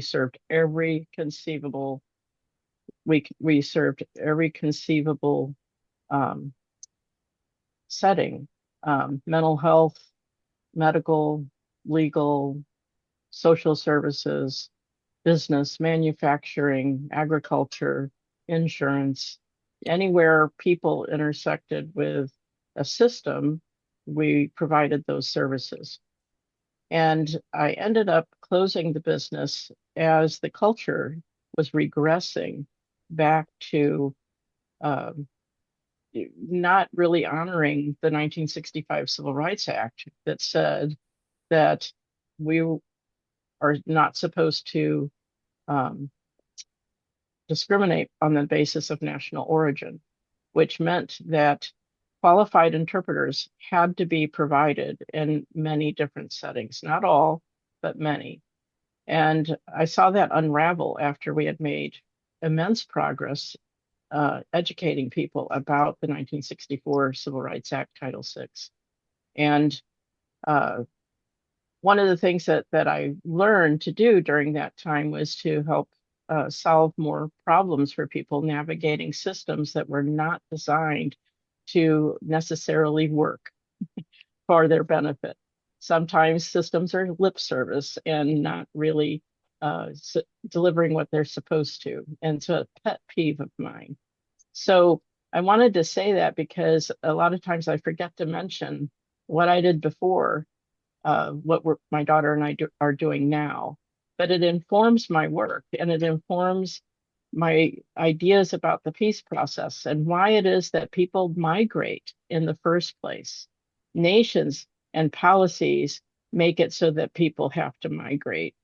served every conceivable, we served every conceivable setting, mental health, medical, legal, social services, business, manufacturing, agriculture, insurance, anywhere people intersected with a system, we provided those services. And I ended up closing the business as the culture was regressing back to not really honoring the 1965 Civil Rights Act that said that we are not supposed to discriminate on the basis of national origin, which meant that qualified interpreters had to be provided in many different settings, not all, but many. And I saw that unravel after we had made immense progress educating people about the 1964 Civil Rights Act, Title VI. And one of the things that I learned to do during that time was to help solve more problems for people navigating systems that were not designed to necessarily work for their benefit. Sometimes systems are lip service and not really delivering what they're supposed to. And it's a pet peeve of mine. So I wanted to say that because a lot of times I forget to mention what I did before, what my daughter and I are doing now. But it informs my work and it informs my ideas about the peace process and why it is that people migrate in the first place. Nations and policies make it so that people have to migrate.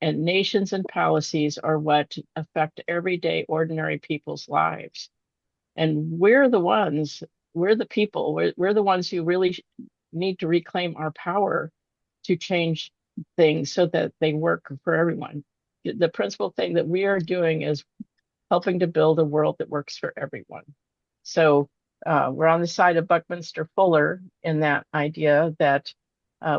And nations and policies are what affect everyday ordinary people's lives. And we're the people, we're the ones who really need to reclaim our power to change things so that they work for everyone. The principal thing that we are doing is helping to build a world that works for everyone. So we're on the side of Buckminster Fuller in that idea that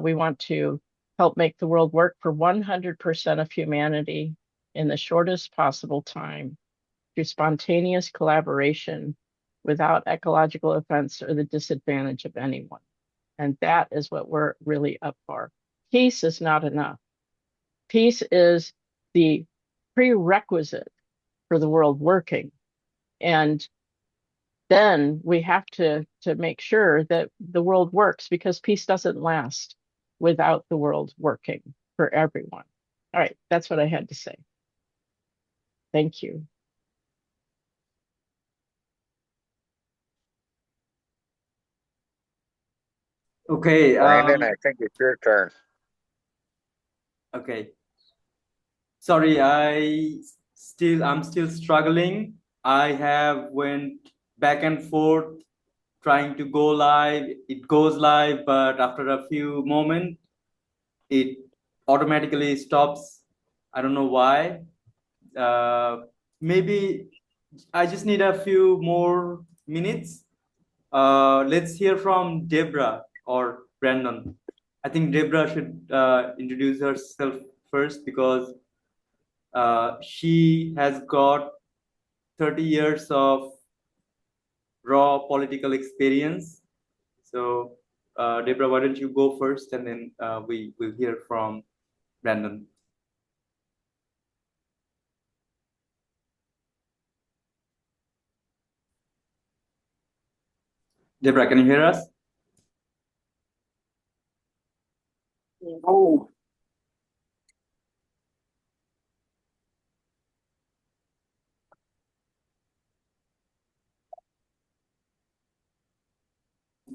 we want to help make the world work for 100% of humanity in the shortest possible time through spontaneous collaboration without ecological offense or the disadvantage of anyone. And that is what we're really up for. Peace is not enough. Peace is the prerequisite for the world working. And then we have to make sure that the world works, because peace doesn't last without the world working for everyone. All right, that's what I had to say. Thank you. Okay. Brandon, I think it's your turn. Okay. Sorry, I'm still struggling. I have went back and forth trying to go live. It goes live, but after a few moments, it automatically stops. I don't know why. Maybe I just need a few more minutes. Let's hear from Debra or Brandon. I think Debra should introduce herself first, because she has got 30 years of raw political experience. So, Debra, why don't you go first, and then we will hear from Brandon. Debra, can you hear us? Oh.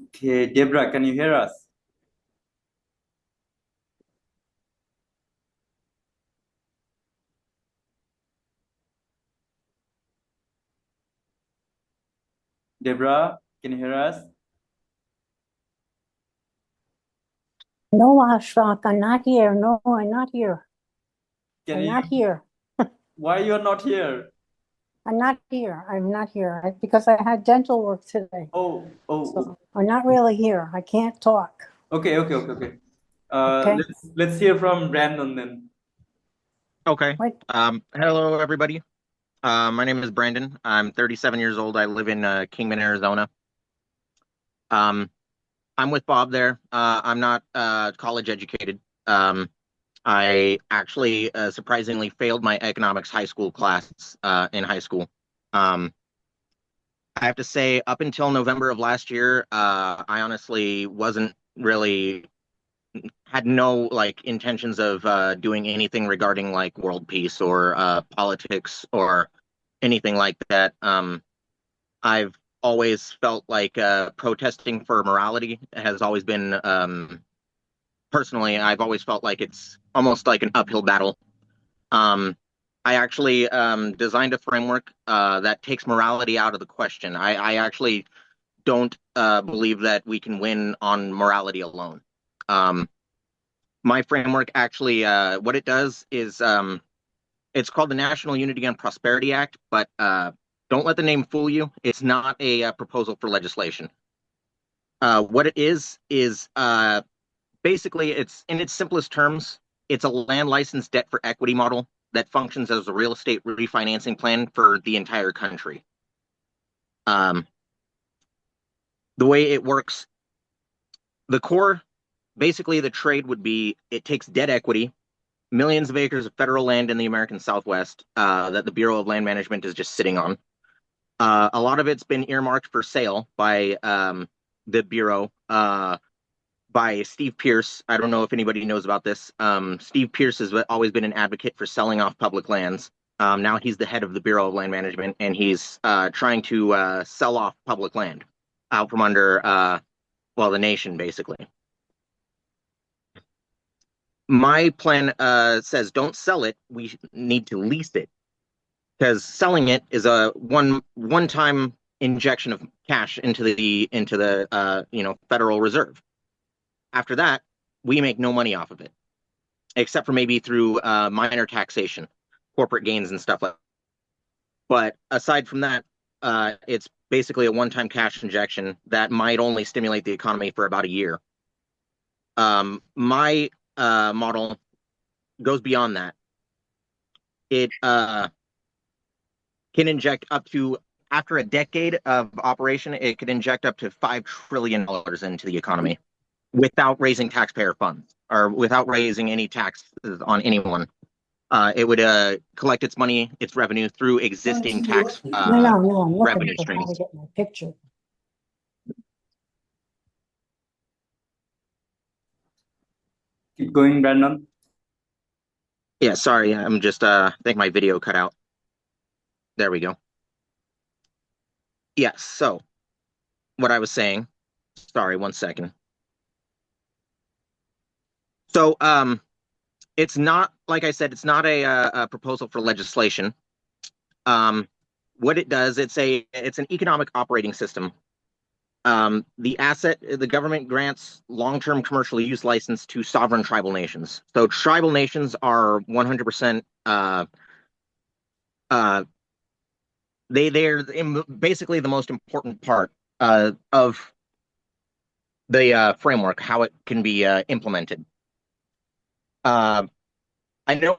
Okay, Debra, can you hear us? Debra, can you hear us? No, Ashfaq, I'm not here. No, I'm not here. I'm not here. Why you're not here? I'm not here. I'm not here because I had dental work today. Oh. So I'm not really here. I can't talk. Okay. Okay. Let's hear from Brandon then. Okay. What? Hello, everybody. My name is Brandon. I'm 37 years old. I live in Kingman, Arizona. Um, I'm with Bob there. I'm not college educated. I actually surprisingly failed my economics high school class in high school. Um, I have to say, up until November of last year, I honestly wasn't really had no like intentions of doing anything regarding like world peace or politics or anything like that. I've always felt like protesting for morality has always been, personally, I've always felt like it's almost like an uphill battle. Um, I actually designed a framework that takes morality out of the question. I actually don't believe that we can win on morality alone. Um, my framework actually, what it does is it's called the National Unity and Prosperity Act, but don't let the name fool you. It's not a proposal for legislation. What it is basically it's in its simplest terms, it's a land license debt for equity model that functions as a real estate refinancing plan for the entire country. Um, the way it works, the core, basically the trade would be it takes debt equity, millions of acres of federal land in the American Southwest that the Bureau of Land Management is just sitting on. A lot of it's been earmarked for sale by the Bureau, by Steve Pierce. I don't know if anybody knows about this. Steve Pierce has always been an advocate for selling off public lands. Now he's the head of the Bureau of Land Management, and he's trying to sell off public land out from under, well, the nation, basically. My plan says don't sell it. We need to lease it because selling it is a one time injection of cash into the Federal Reserve. After that, we make no money off of it, except for maybe through minor taxation, corporate gains and stuff like that. But aside from that, it's basically a one-time cash injection that might only stimulate the economy for about a year. My model goes beyond that. It can inject up to, after a decade of operation, it could inject up to $5 trillion into the economy without raising taxpayer funds or without raising any taxes on anyone. It would collect its money, its revenue through existing tax No, I'm looking revenue for how to streams. get my picture. Keep going, Brandon. Yeah, sorry, I'm just I think my video cut out. There we go. Yes, so what I was saying, sorry, one second. So it's not, like I said, it's not a proposal for legislation. What it does, it's an economic operating system. The government grants long-term commercial use license to sovereign tribal nations. So tribal nations are 100%, they're basically the most important part of the framework, how it can be implemented. I know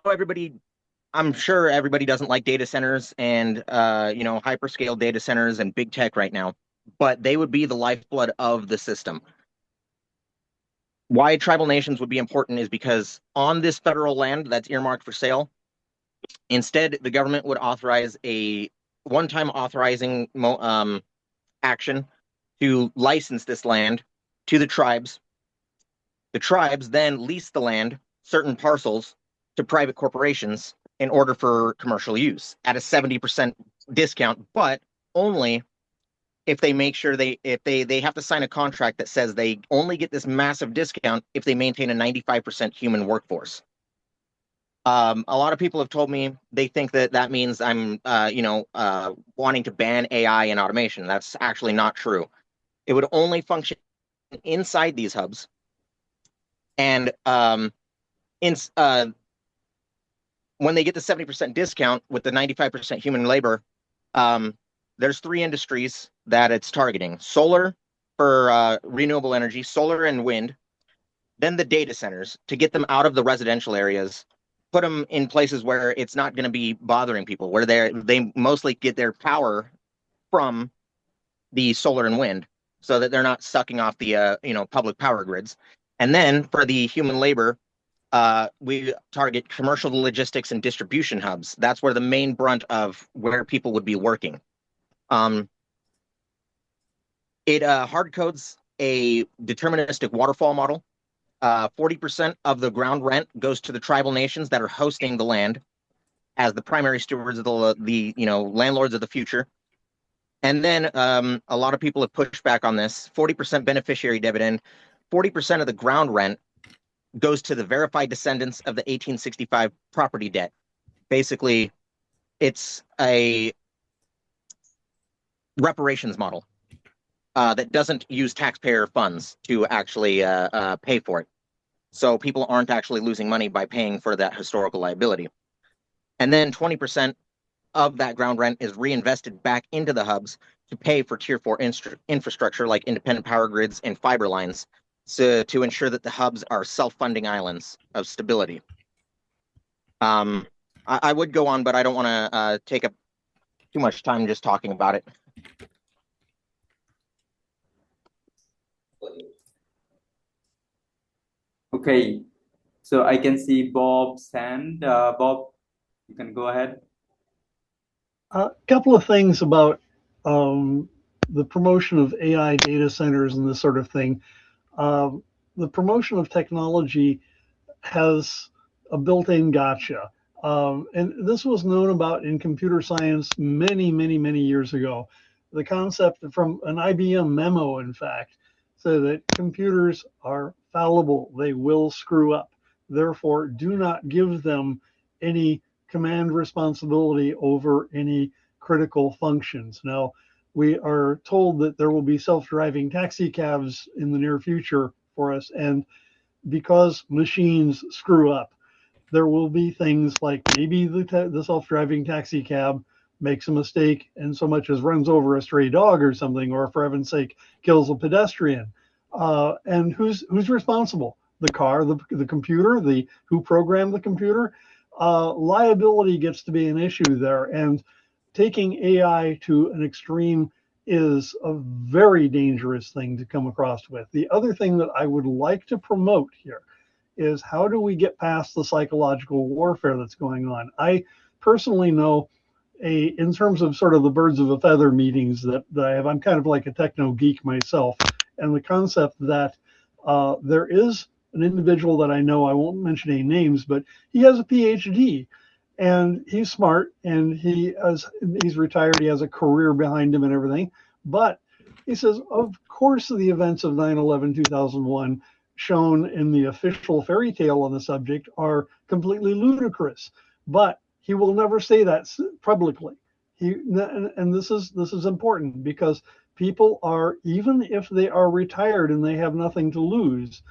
I'm sure everybody doesn't like data centers and hyperscale data centers and big tech right now, but they would be the lifeblood of the system. Why tribal nations would be important is because on this federal land that's earmarked for sale, instead the government would authorize a one-time authorizing action to license this land to the tribes. The tribes then lease the land, certain parcels, to private corporations in order for commercial use at a 70% discount, but only if they make sure they have to sign a contract that says they only get this massive discount if they maintain a 95% human workforce. A lot of people have told me they think that means I'm wanting to ban AI and automation. That's actually not true. It would only function inside these hubs, and in when they get the 70% discount with the 95% human labor, there's three industries that it's targeting: solar for renewable energy, solar and wind, then the data centers to get them out of the residential areas, put them in places where it's not going to be bothering people, where they mostly get their power from the solar and wind, so that they're not sucking off the public power grids. And then for the human labor, we target commercial logistics and distribution hubs. That's where the main brunt of where people would be working. It hard codes a deterministic waterfall model. 40% of the ground rent goes to the tribal nations that are hosting the land as the primary stewards of the landlords of the future. And then a lot of people have pushed back on this. 40% beneficiary dividend, 40% of the ground rent goes to the verified descendants of the 1865 property debt. Basically, it's a reparations model that doesn't use taxpayer funds to actually pay for it. So people aren't actually losing money by paying for that historical liability. And then 20% of that ground rent is reinvested back into the hubs to pay for tier 4 infrastructure like independent power grids and fiber lines, to ensure that the hubs are self-funding islands of stability. I would go on, but I don't want to take up too much time just talking about it. Okay, so I can see Bob's hand. Bob, you can go ahead. A couple of things about the promotion of AI data centers and this sort of thing. The promotion of technology has a built-in gotcha. And this was known about in computer science many, many, many years ago. The concept from an IBM memo, in fact, said that computers are fallible. They will screw up. Therefore, do not give them any command responsibility over any critical functions. Now, we are told that there will be self-driving taxi cabs in the near future for us. And because machines screw up, there will be things like maybe the self-driving taxi cab makes a mistake and so much as runs over a stray dog or something, or for heaven's sake, kills a pedestrian. And who's responsible? The car, the computer, who programmed the computer? Liability gets to be an issue there. And taking AI to an extreme is a very dangerous thing to come across with. The other thing that I would like to promote here is how do we get past the psychological warfare that's going on? I personally know in terms of sort of the birds of a feather meetings that I have, I'm kind of like a techno geek myself. And the concept that there is an individual that I know, I won't mention any names, but he has a PhD and he's smart and he's retired. He has a career behind him and everything. But he says, of course, the events of 9/11, 2001 shown in the official fairy tale on the subject are completely ludicrous. But he will never say that publicly. And this is important because people are, even if they are retired and they have nothing to lose,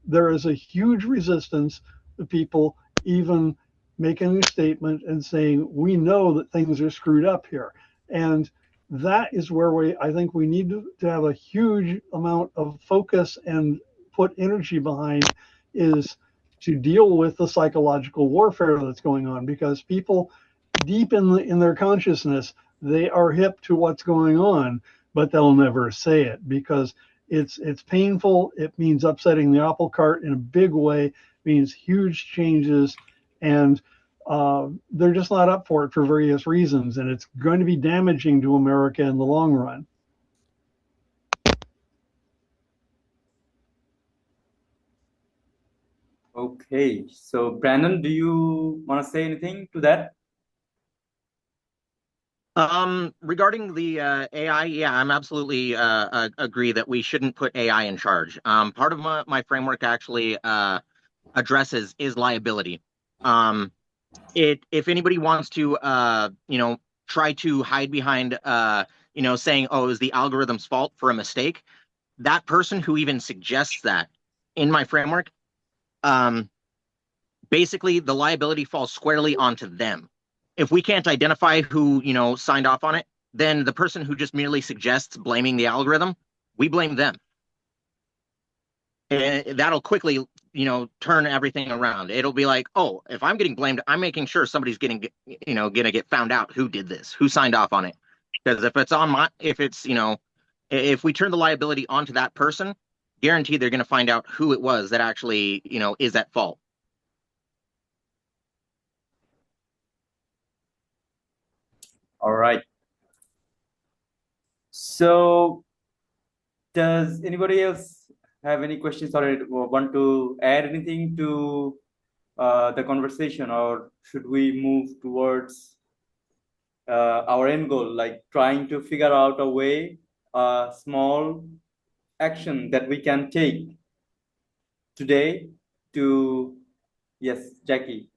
there is a huge resistance to people even making a statement and saying, we know that things are screwed up here. And that is where I think we need to have a huge amount of focus and put energy behind, is to deal with the psychological warfare that's going on, because people deep in their consciousness, they are hip to what's going on, but they'll never say it because it's painful. It means upsetting the apple cart in a big way, means huge changes, and they're just not up for it for various reasons, and it's going to be damaging to America in the long run. Okay, so Brandon, do you want to say anything to that? Regarding the AI, yeah, I'm absolutely agree that we shouldn't put AI in charge. Part of my framework actually addresses is liability. If anybody wants to try to hide behind saying, oh, it was the algorithm's fault for a mistake, that person who even suggests that in my framework, basically the liability falls squarely onto them. If we can't identify who, signed off on it, then the person who just merely suggests blaming the algorithm, we blame them. And that'll quickly, turn everything around. It'll be like, oh, if I'm getting blamed, I'm making sure somebody's gonna get found out who did this, who signed off on it. Because if we turn the liability onto that person, guaranteed they're gonna find out who it was that actually, is at fault. All right. So, does anybody else have any questions or want to add anything to the conversation, or should we move towards our end goal, like trying to figure out a way, a small action that we can take today to, yes, Jackie.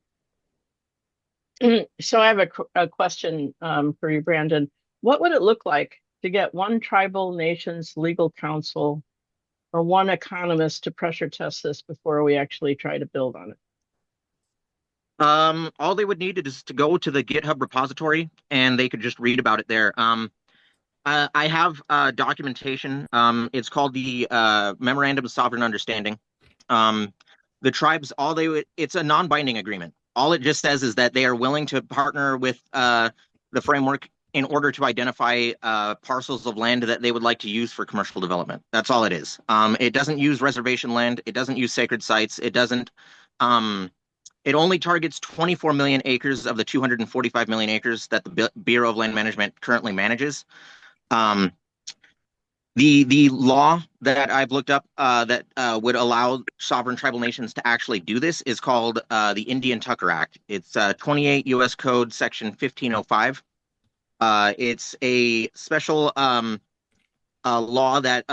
So I have a question for you, Brandon. What would it look like to get one tribal nation's legal counsel or one economist to pressure test this before we actually try to build on it? All they would need is to go to the GitHub repository and they could just read about it there. I have documentation. It's called the Memorandum of Sovereign Understanding. The tribes, it's a non-binding agreement. All it just says is that they are willing to partner with the framework in order to identify parcels of land that they would like to use for commercial development. That's all it is. It doesn't use reservation land. It doesn't use sacred sites. It doesn't. It only targets 24 million acres of the 245 million acres that the Bureau of Land Management currently manages. The law that I've looked up that would allow sovereign tribal nations to actually do this is called the Indian Tucker Act. It's 28 U.S. Code Section 1505. It's a special law that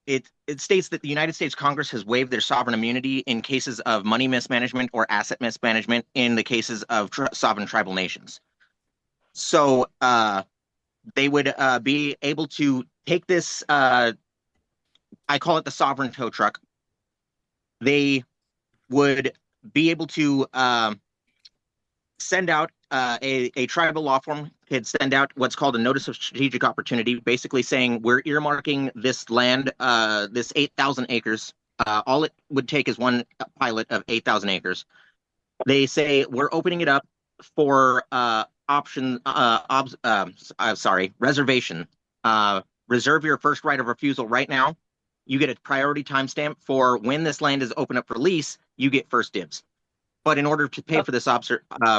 it states that the United States Congress has waived their sovereign immunity in cases of money mismanagement or asset mismanagement in the cases of sovereign tribal nations. So they would be able to take this, I call it the sovereign tow truck. They would be able to send out a tribal law firm could send out what's called a notice of strategic opportunity, basically saying we're earmarking this land, this 8,000 acres. All it would take is one pilot of 8,000 acres. They say we're opening it up for reservation. Reserve your first right of refusal right now. You get a priority timestamp for when this land is open up for lease. You get first dibs. But in order to pay for this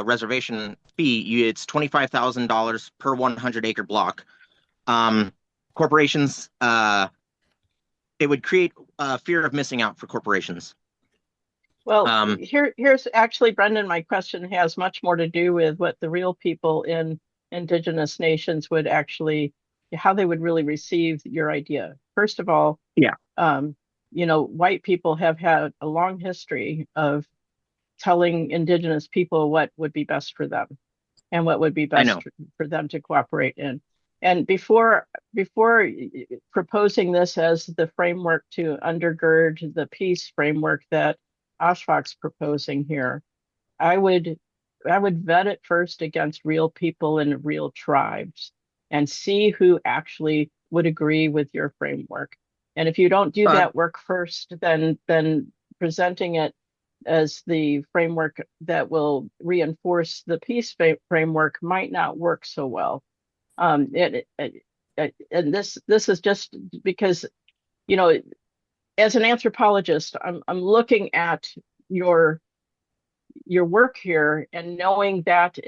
reservation fee, it's $25,000 per 100-acre block. Corporations, it would create fear of missing out for corporations. Well, here's actually, Brendan, my question has much more to do with what the real people in indigenous nations would actually, how they would really receive your idea. First of all, yeah, white people have had a long history of telling indigenous people what would be best for them and what would be best for them to cooperate in. And before proposing this as the framework to undergird the peace framework that Ashfaq's proposing here, I would vet it first against real people and real tribes and see who actually would agree with your framework. And if you don't do that work first, then presenting it as the framework that will reinforce the peace framework might not work so well. And this is just because, as an anthropologist, I'm looking at your work here and knowing that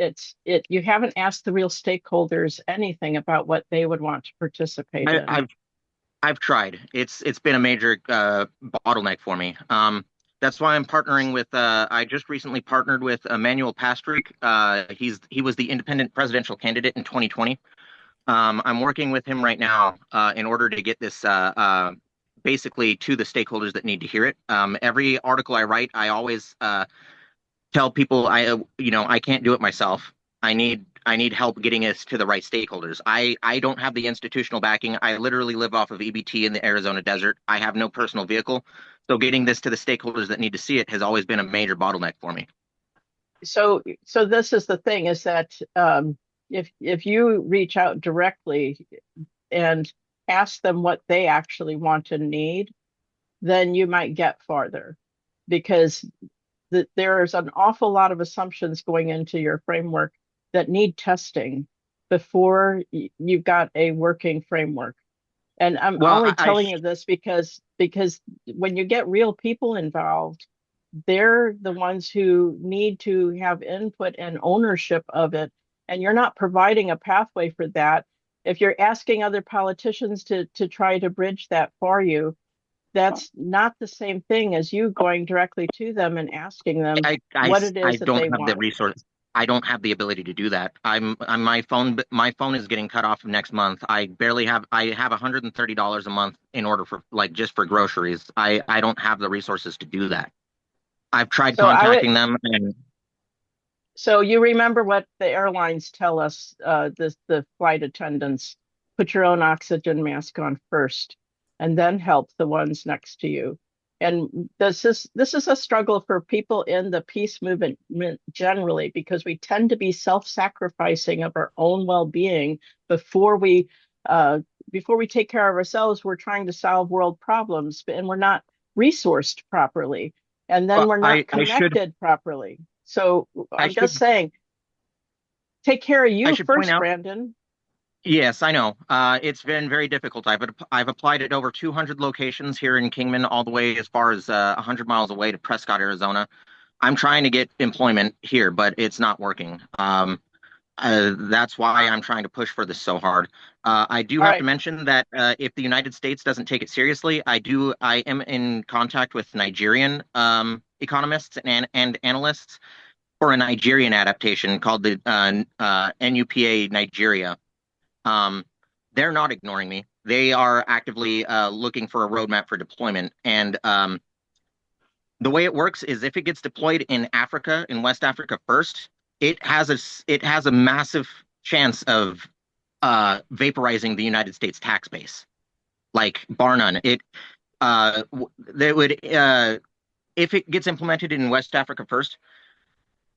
you haven't asked the real stakeholders anything about what they would want to participate in. I've tried. It's been a major bottleneck for me. That's why I'm partnering with. I just recently partnered with Emmanuel Pastrick. He was the independent presidential candidate in 2020. I'm working with him right now in order to get this basically to the stakeholders that need to hear it. Every article I write, I always tell people I can't do it myself. I need help getting us to the right stakeholders. I don't have the institutional backing. I literally live off of EBT in the Arizona desert. I have no personal vehicle. So getting this to the stakeholders that need to see it has always been a major bottleneck for me. So this is the thing, is that if you reach out directly and ask them what they actually want and need, then you might get farther. because there's an awful lot of assumptions going into your framework that need testing before you've got a working framework. And I'm Well, only telling you this because when you get real people involved, they're the ones who need to have input and ownership of it. And you're not providing a pathway for that. If you're asking other politicians to try to bridge that for you, that's not the same thing as you going directly to them and asking them what it I is that don't they have the want. resource. I don't have the ability to do that. I'm my phone is getting cut off next month. I have $130 a month in order for like just for groceries. I don't have the resources to do that. I've tried So I would, contacting them and so you remember what the airlines tell us, the flight attendants, put your own oxygen mask on first, and then help the ones next to you. And this is a struggle for people in the peace movement generally, because we tend to be self-sacrificing of our own well-being before we uh, before we take care of ourselves. We're trying to solve world problems, and we're not resourced properly, and then well, we're not I should connected properly. So I I'm just should saying, take care of I you should point first, out. Brandon. Yes, I know. It's been very difficult. I've applied at over 200 locations here in Kingman, all the way as far as 100 miles away to Prescott, Arizona. I'm trying to get employment here, but it's not working. That's why I'm trying to push for this so hard. I do All have to right. mention that if the United States doesn't take it seriously, I am in contact with Nigerian economists and analysts for a Nigerian adaptation called the NUPA Nigeria. Um, they're not ignoring me. They are actively looking for a roadmap for deployment. And the way it works is if it gets deployed in Africa, in West Africa first, it has a massive chance of vaporizing the United States tax base, like bar none. They would if it gets implemented in West Africa first.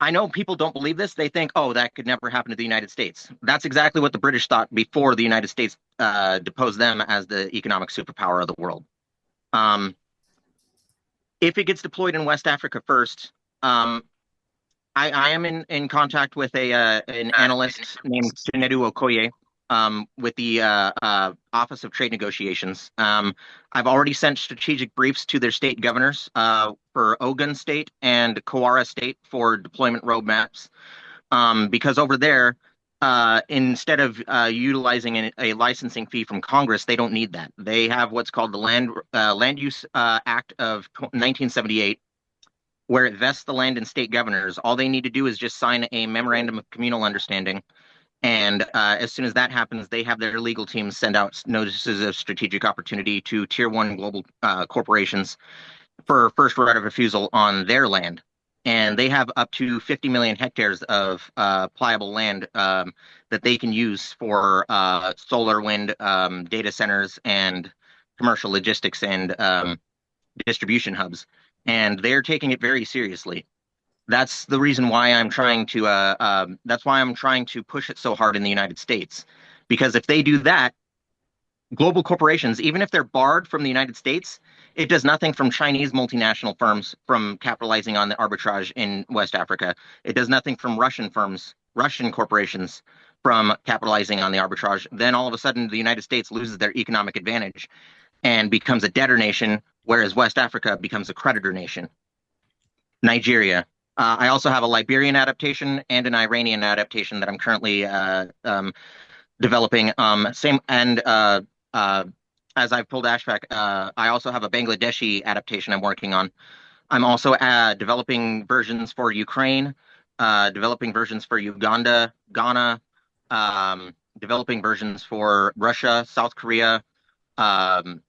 I know people don't believe this. They think, oh, that could never happen to the United States. That's exactly what the British thought before the United States deposed them as the economic superpower of the world. Um, if it gets deployed in West Africa first, um, I am in contact with an analyst named Chinedu Okoye with the Office of Trade Negotiations. I've already sent strategic briefs to their state governors for Ogun State and Kawara State for deployment roadmaps. Because over there, instead of utilizing a licensing fee from Congress, they don't need that. They have what's called the Land Use Act of 1978, where it vests the land in state governors. All they need to do is just sign a memorandum of communal understanding. And as soon as that happens, they have their legal teams send out notices of strategic opportunity to tier one global corporations for first right of refusal on their land. And they have up to 50 million hectares of pliable land that they can use for solar, wind, data centers, and commercial logistics and distribution hubs. And they're taking it very seriously. That's the reason why that's why I'm trying to push it so hard in the United States. Because if they do that, global corporations, even if they're barred from the United States, it does nothing from Chinese multinational firms from capitalizing on the arbitrage in West Africa. It does nothing from Russian corporations from capitalizing on the arbitrage. Then all of a sudden, the United States loses their economic advantage and becomes a debtor nation, whereas West Africa becomes a creditor nation. Nigeria. I also have a Liberian adaptation and an Iranian adaptation that I'm currently developing. Same and as I've told Ashfaq, I also have a Bangladeshi adaptation I'm working on. I'm also developing versions for Ukraine, developing versions for Uganda, Ghana, developing versions for Russia, South Korea, um,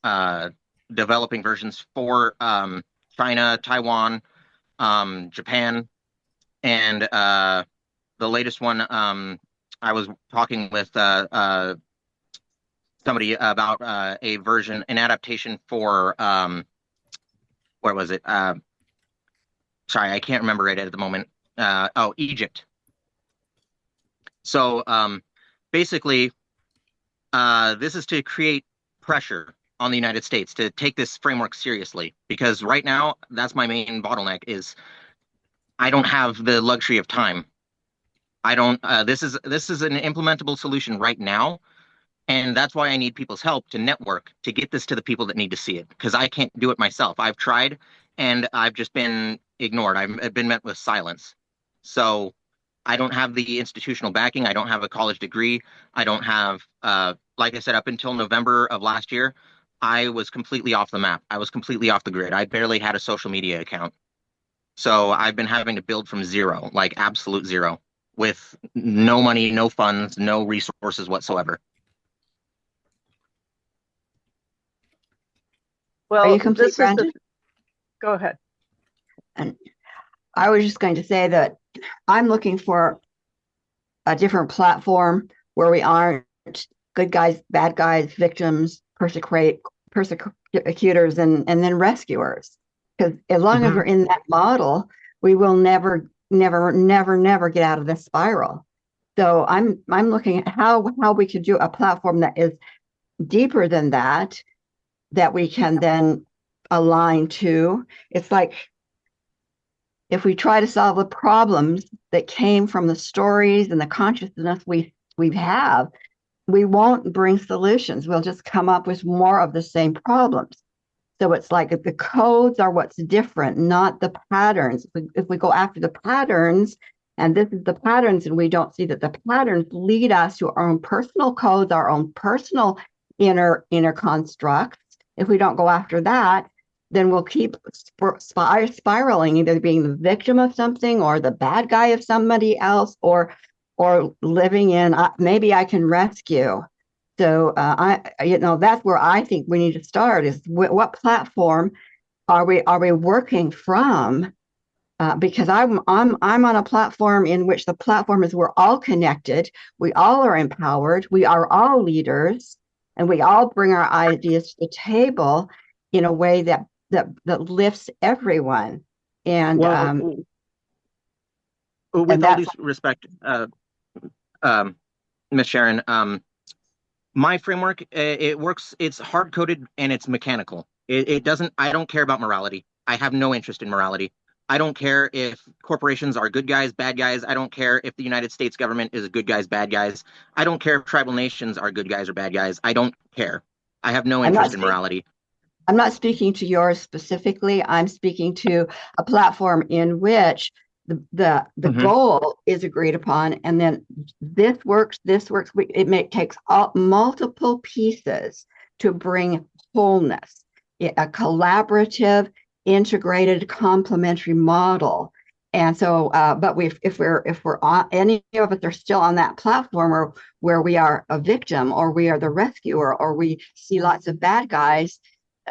uh, developing versions for China, Taiwan, Japan, and the latest one. I was talking with somebody about an adaptation for where was it? Sorry, I can't remember it at the moment. Egypt. So basically, this is to create pressure on the United States to take this framework seriously, because right now that's my main bottleneck is I don't have the luxury of time. I don't. This is an implementable solution right now, and that's why I need people's help to network to get this to the people that need to see it, because I can't do it myself. I've tried, and I've just been ignored. I've been met with silence. So I don't have the institutional backing. I don't have a college degree. I don't have, like I said, up until November of last year, I was completely off the map. I was completely off the grid. I barely had a social media account. So I've been having to build from zero, like absolute zero, with no money, no funds, no resources whatsoever. Well, Are you complete, this is Brandon? go ahead. And I was just going to say that I'm looking for a different platform where we aren't good guys, bad guys, victims, persecutors, and then rescuers. Because as long as we're in that model, we will never get out of this spiral. So I'm looking at how we could do a platform that is deeper than that we can then align to. It's like if we try to solve the problems that came from the stories and the consciousness we have, we won't bring solutions. We'll just come up with more of the same problems. So it's like if the codes are what's different, not the patterns. If we go after the patterns, and this is the patterns, and we don't see that the patterns lead us to our own personal codes, our own personal inner constructs. If we don't go after that, then we'll keep spiraling, either being the victim of something or the bad guy of somebody else, or living in maybe I can rescue. So that's where I think we need to start is what platform are we working from? Because I'm on a platform in which the platform is we're all connected, we all are empowered, we are all leaders, and we all bring our ideas to the table in a way that lifts everyone. And with all due respect, Miss Sharon, my framework, it works. It's hard coded and it's mechanical. It doesn't. I don't care about morality. I have no interest in morality. I don't care if corporations are good guys, bad guys. I don't care if the United States government is good guys, bad guys. I don't care if tribal nations are good guys or bad guys. I don't care. I have no interest in morality. I'm not speaking to yours specifically. I'm speaking to a platform in which the goal is agreed upon, and then this works. It takes multiple pieces to bring wholeness, a collaborative, integrated, complementary model. And so, but if we're on, any of us are still on that platform where we are a victim, or we are the rescuer, or we see lots of bad guys,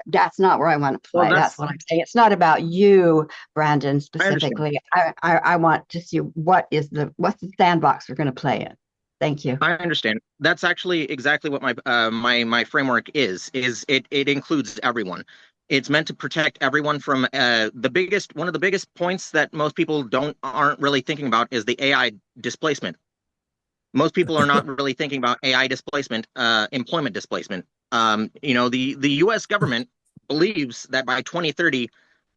that's not where I want to play. Well, that's what I'm saying. It's not about you, Brandon, specifically. I want to see what's the sandbox we're going to play in. Thank you. I understand. That's actually exactly what my framework is it includes everyone. It's meant to protect everyone from one of the biggest points that most people aren't really thinking about is the AI displacement. Most people are not really thinking about AI displacement, employment displacement. The U.S. government believes that by 2030,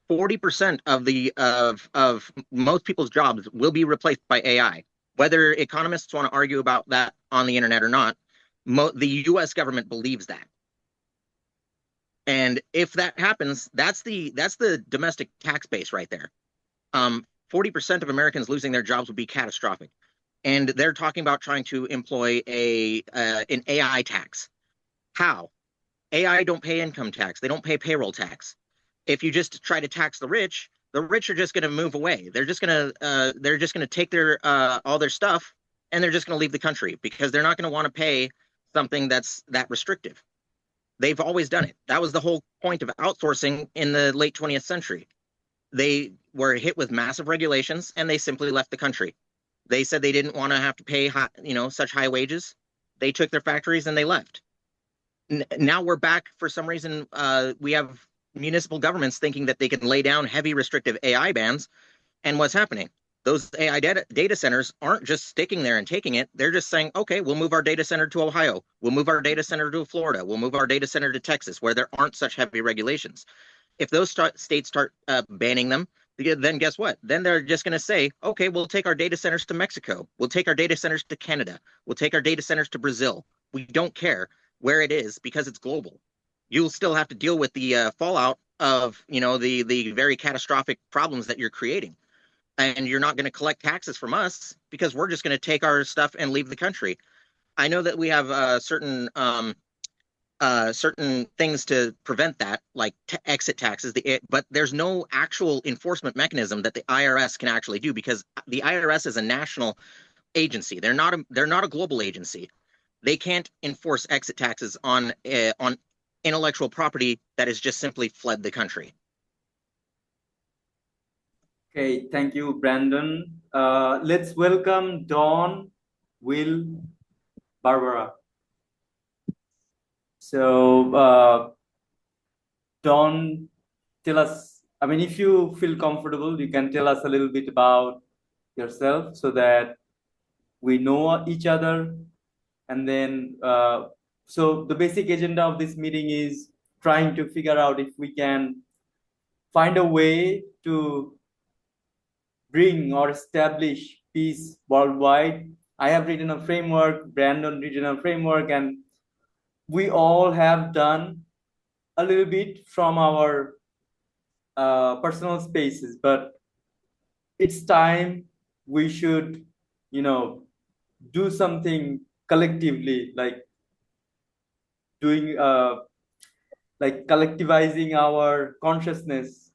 40% of most people's jobs will be replaced by AI. Whether economists want to argue about that on the internet or not, the U.S. government believes that. And if that happens, that's the domestic tax base right there. 40% of Americans losing their jobs would be catastrophic. And they're talking about trying to employ an AI tax. How? AI don't pay income tax. They don't pay payroll tax. If you just try to tax the rich are just going to move away. They're just going to take their all their stuff, and they're just going to leave the country because they're not going to want to pay something that's that restrictive. They've always done it. That was the whole point of outsourcing in the late 20th century. They were hit with massive regulations, and they simply left the country. They said they didn't want to have to pay such high wages. They took their factories and they left. Now we're back for some reason. We have municipal governments thinking that they can lay down heavy restrictive AI bans. And what's happening? those AI data centers aren't just sticking there and taking it. They're just saying, okay, we'll move our data center to Ohio. We'll move our data center to Florida. We'll move our data center to Texas, where there aren't such heavy regulations. If those states start banning them, then guess what? Then they're just going to say, okay, we'll take our data centers to Mexico. We'll take our data centers to Canada. We'll take our data centers to Brazil. We don't care where it is because it's global. You'll still have to deal with the fallout of, the very catastrophic problems that you're creating. And you're not going to collect taxes from us because we're just going to take our stuff and leave the country. I know that we have certain things to prevent that, like exit taxes. But there's no actual enforcement mechanism that the IRS can actually do because the IRS is a national agency. They're not a global agency. They can't enforce exit taxes on intellectual property that has just simply fled the country. Okay, thank you, Brandon. Let's welcome Dawn, Will, Barbara. So, Dawn, tell us, I mean, if you feel comfortable, you can tell us a little bit about yourself so that we know each other. And then, so the basic agenda of this meeting is trying to figure out if we can find a way to bring or establish peace worldwide. I have written a framework, Brandon written a framework, and we all have done a little bit from our personal spaces, but it's time we should, do something collectively, like doing, like collectivizing our consciousness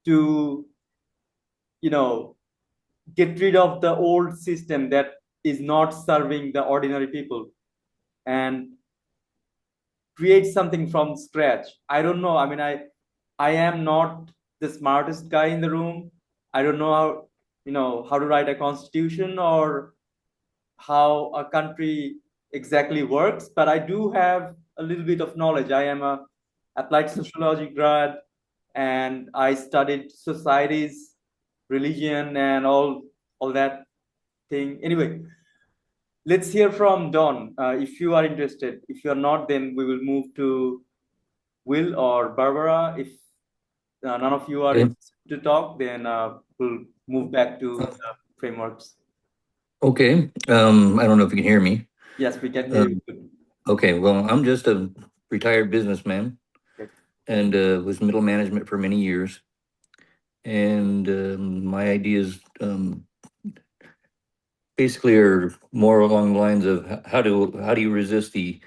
to, get rid of the old system that is not serving the ordinary people and create something from scratch. I don't know. I mean, I am not the smartest guy in the room. I don't know how to write a constitution or how a country exactly works, but I do have a little bit of knowledge. I am a applied sociology grad, and I studied societies, religion, and all that thing. Anyway, let's hear from Don. If you are interested. If you are not, then we will move to Will or Barbara. If none of you are interested to talk, then we'll move back to the frameworks. Okay. I don't know if you can hear me. Yes, we can hear you. Okay. Well, I'm just a retired businessman and was middle management for many years. And my ideas basically are more along the lines of how do you resist the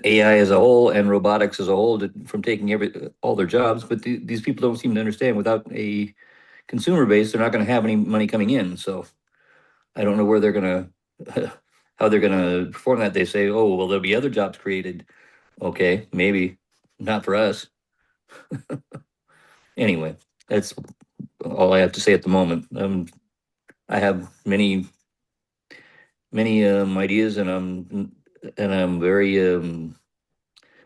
AI as a whole and robotics as a whole from taking all their jobs. But these people don't seem to understand without a consumer base, they're not going to have any money coming in. So I don't know where they're going to, how they're going to perform that. They say, oh, well, there'll be other jobs created. Okay, maybe not for us. Anyway, that's all I have to say at the moment. I have many ideas, and I'm very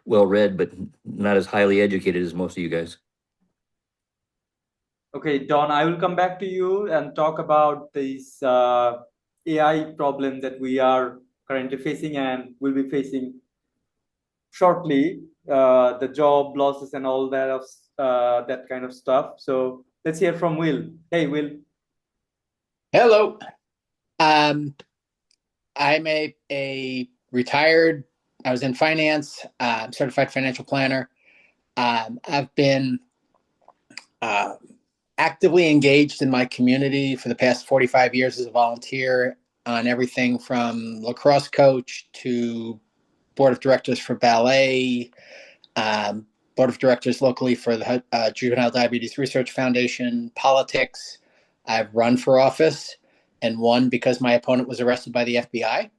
well read, but not as highly educated as most of you guys. Okay, Don, I will come back to you and talk about this AI problem that we are currently facing and will be facing shortly, the job losses and all that that kind of stuff. So let's hear from Will. Hey, Will. Hello. I'm a retired, I was in finance, certified financial planner. I've been actively engaged in my community for the past 45 years as a volunteer on everything from lacrosse coach to board of directors for ballet, board of directors locally for the Juvenile Diabetes Research Foundation, politics. I've run for office and won because my opponent was arrested by the FBI.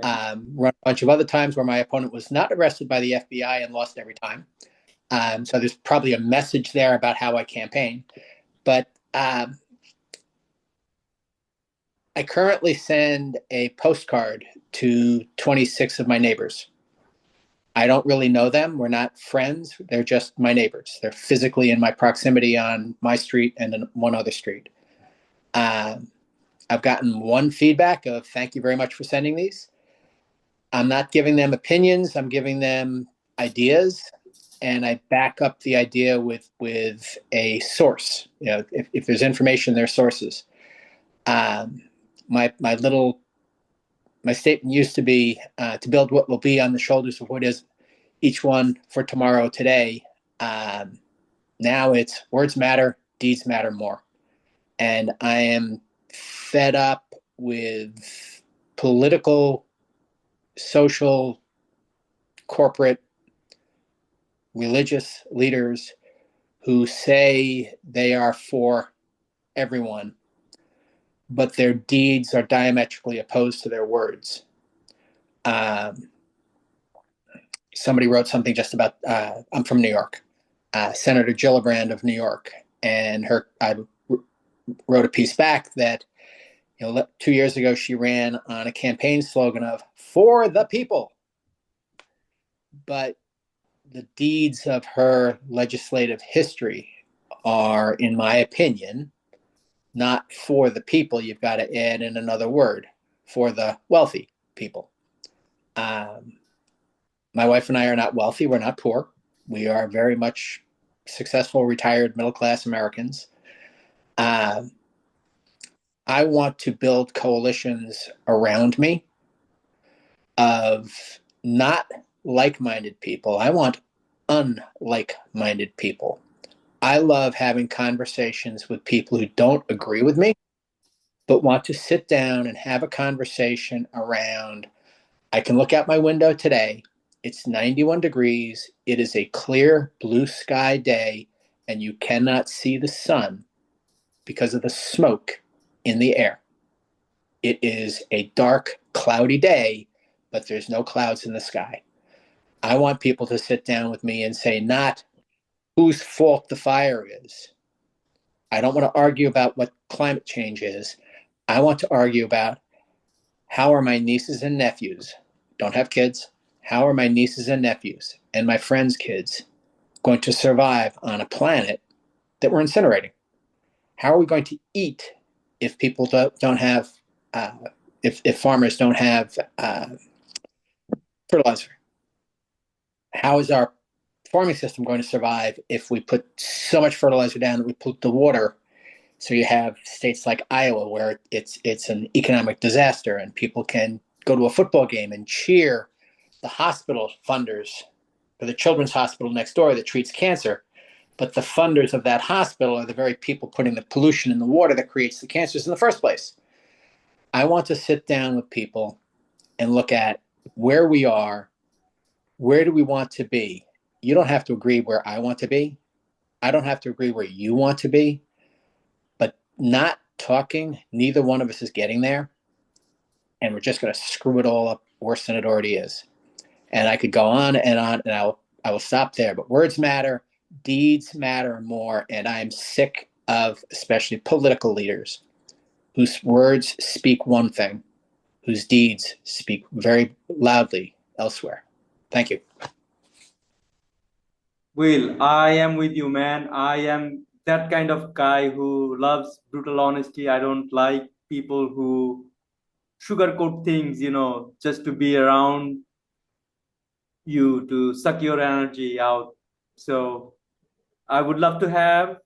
Run a bunch of other times where my opponent was not arrested by the FBI and lost every time. So there's probably a message there about how I campaign. But I currently send a postcard to 26 of my neighbors. I don't really know them. We're not friends. They're just my neighbors. They're physically in my proximity on my street and in one other street. I've gotten one feedback of thank you very much for sending these. I'm not giving them opinions. I'm giving them ideas, and I back up the idea with a source. You know, if there's information, there's sources. My statement used to be to build what will be on the shoulders of what is each one for tomorrow today. Now it's words matter, deeds matter more. And I am fed up with political, social, corporate, religious leaders who say they are for everyone, but their deeds are diametrically opposed to their words. Somebody wrote something just about, I'm from New York, Senator Gillibrand of New York, and I wrote a piece back that 2 years ago she ran on a campaign slogan of "for the people," but the deeds of her legislative history are, in my opinion, not for the people. You've got to add in another word, for the wealthy people. My wife and I are not wealthy. We're not poor. We are very much successful, retired, middle-class Americans. I want to build coalitions around me of not like-minded people. I want unlike-minded people. I love having conversations with people who don't agree with me, but want to sit down and have a conversation around, I can look out my window today. It's 91 degrees. It is a clear blue sky day, and you cannot see the sun because of the smoke in the air. It is a dark, cloudy day, but there's no clouds in the sky. I want people to sit down with me and say, not whose fault the fire is. I don't want to argue about what climate change is. I want to argue about how are my nieces and nephews, don't have kids, how are my nieces and nephews and my friends' kids going to survive on a planet that we're incinerating? How are we going to eat if people don't have, if farmers don't have fertilizer? How is our farming system going to survive if we put so much fertilizer down that we pollute the water? So you have states like Iowa where it's an economic disaster, and people can go to a football game and cheer the hospital funders for the children's hospital next door that treats cancer. But the funders of that hospital are the very people putting the pollution in the water that creates the cancers in the first place. I want to sit down with people and look at where we are. Where do we want to be? You don't have to agree where I want to be. I don't have to agree where you want to be. But not talking, neither one of us is getting there. And we're just going to screw it all up worse than it already is. And I could go on, and I will stop there. But words matter, deeds matter more. And I am sick of especially political leaders whose words speak one thing, whose deeds speak very loudly elsewhere. Thank you. Will, I am with you, man. I am that kind of guy who loves brutal honesty. I don't like people who sugarcoat things, just to be around you, to suck your energy out. So I would love to have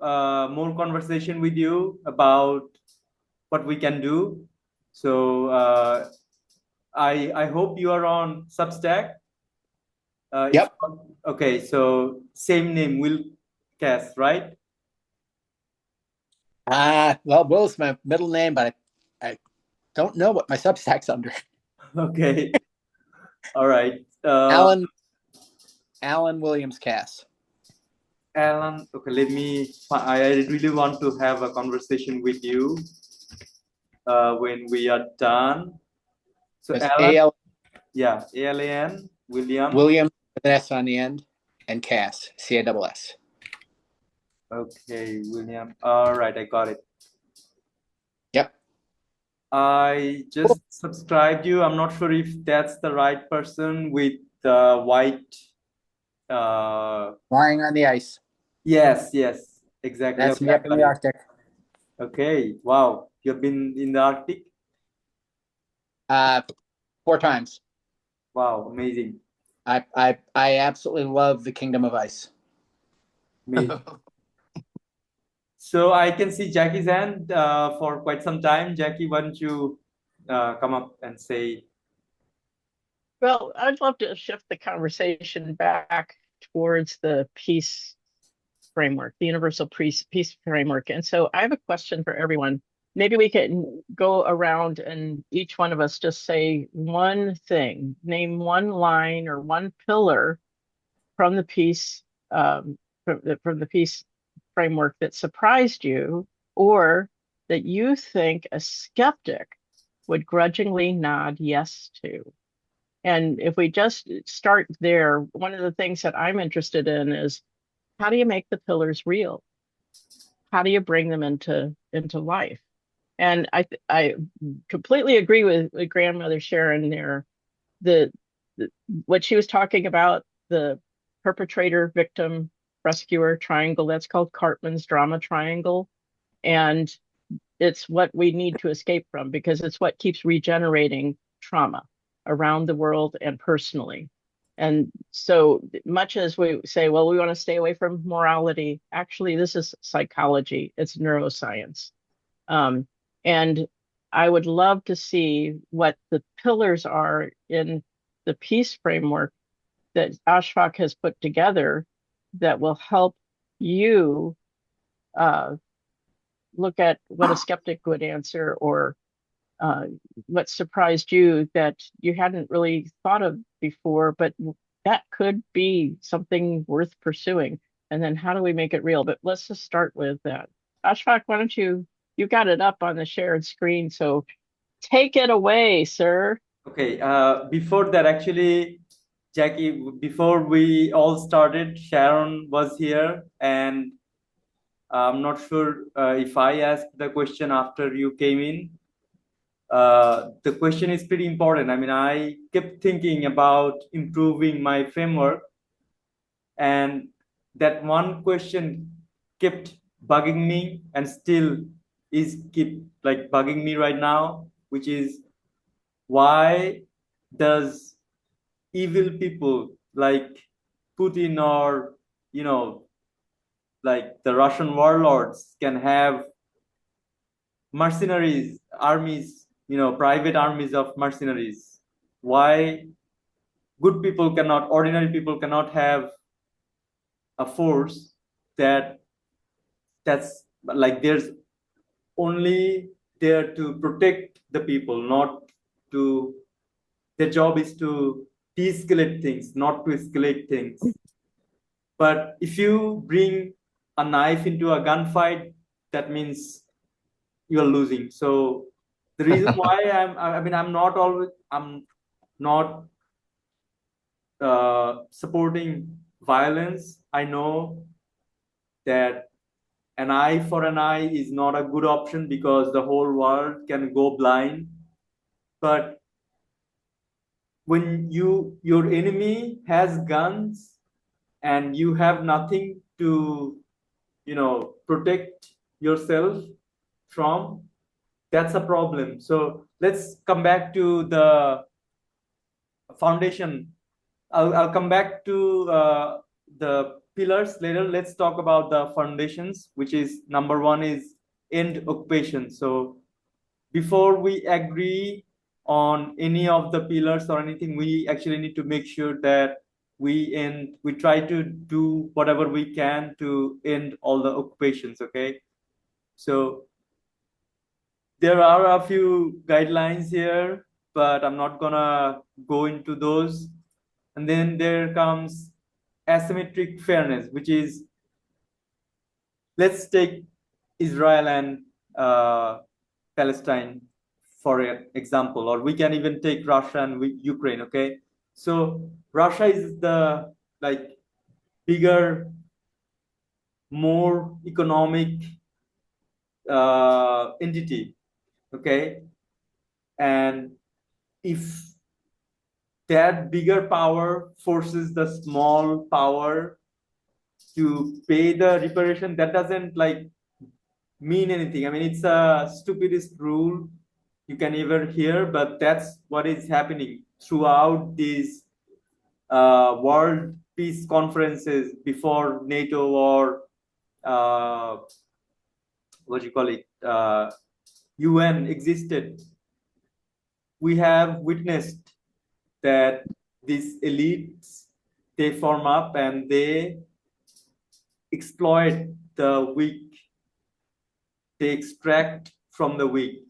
more conversation with you about what we can do. So I hope you are on Substack. Yep. Okay, so same name, Will Cass, right? Well, Will's my middle name, but I don't know what my Substack's under. Okay. All right. Alan Williams Cass. Alan, okay, I really want to have a conversation with you when we are done. So Alan, yeah, ALAN, William with an S on the end, and Cass, CASS. Okay, William. All right, I got it. Yep. I just subscribed you. I'm not sure if that's the right person with the white. Lying on the ice. Yes, exactly. That's me up in the Arctic. Okay, wow. You've been in the Arctic? 4 times. Wow, amazing. I absolutely love the Kingdom of Ice. Amazing. So I can see Jackie's hand for quite some time. Jackie, why don't you come up and say? Well, I'd love to shift the conversation back towards the peace framework, the universal peace framework. And so I have a question for everyone. Maybe we can go around and each one of us just say one thing, name one line or one pillar from the peace from the peace framework that surprised you, or that you think a skeptic would grudgingly nod yes to. And if we just start there, one of the things that I'm interested in is, how do you make the pillars real? How do you bring them into life? And I completely agree with grandmother Sharon there. The, the what she was talking about, the perpetrator victim rescuer triangle, that's called Cartman's drama triangle. And it's what we need to escape from, because it's what keeps regenerating trauma around the world and personally. And so much as we say, well, we want to stay away from morality, actually, this is psychology, it's neuroscience. And I would love to see what the pillars are in the peace framework that Ashfaq has put together that will help you uh, look at what a skeptic would answer, or uh, what surprised you that you hadn't really thought of before, but that could be something worth pursuing. And then how do we make it real? But let's just start with that. Ashfaq, why don't you got it up on the shared screen, so take it away, sir. Okay, before that, actually, Jackie, before we all started, Sharon was here, and I'm not sure if I asked the question after you came in. The question is pretty important. I mean, I kept thinking about improving my framework, and that one question kept bugging me and still is keep like bugging me right now, which is, why does evil people like Putin, or like the Russian warlords, can have mercenaries, armies, private armies of mercenaries? Why good people cannot, ordinary people cannot have a force that's like there's only there to protect the people, not to, their job is to de-escalate things, not to escalate things. But if you bring a knife into a gunfight, that means you're losing. So the reason why I'm not supporting violence. I know that an eye for an eye is not a good option because the whole world can go blind. But when your enemy has guns and you have nothing to protect yourself from, that's a problem. So let's come back to the foundation. I'll come back to the pillars later. Let's talk about the foundations, which is number one is end occupation. So before we agree on any of the pillars or anything, we actually need to make sure that we try to do whatever we can to end all the occupations. Okay, so there are a few guidelines here, but I'm not gonna go into those. And then there comes asymmetric fairness, which is, let's take Israel and Palestine for example, or we can even take Russia and Ukraine. Okay, so Russia is the like bigger, more economic entity. Okay, and if that bigger power forces the small power to pay the reparation, that doesn't like mean anything. I mean, it's a stupidest rule you can ever hear, but that's what is happening throughout these world peace conferences before NATO or what do you call it, UN existed. We have witnessed that these elites, they form up and they exploit the weak, they extract from the weak,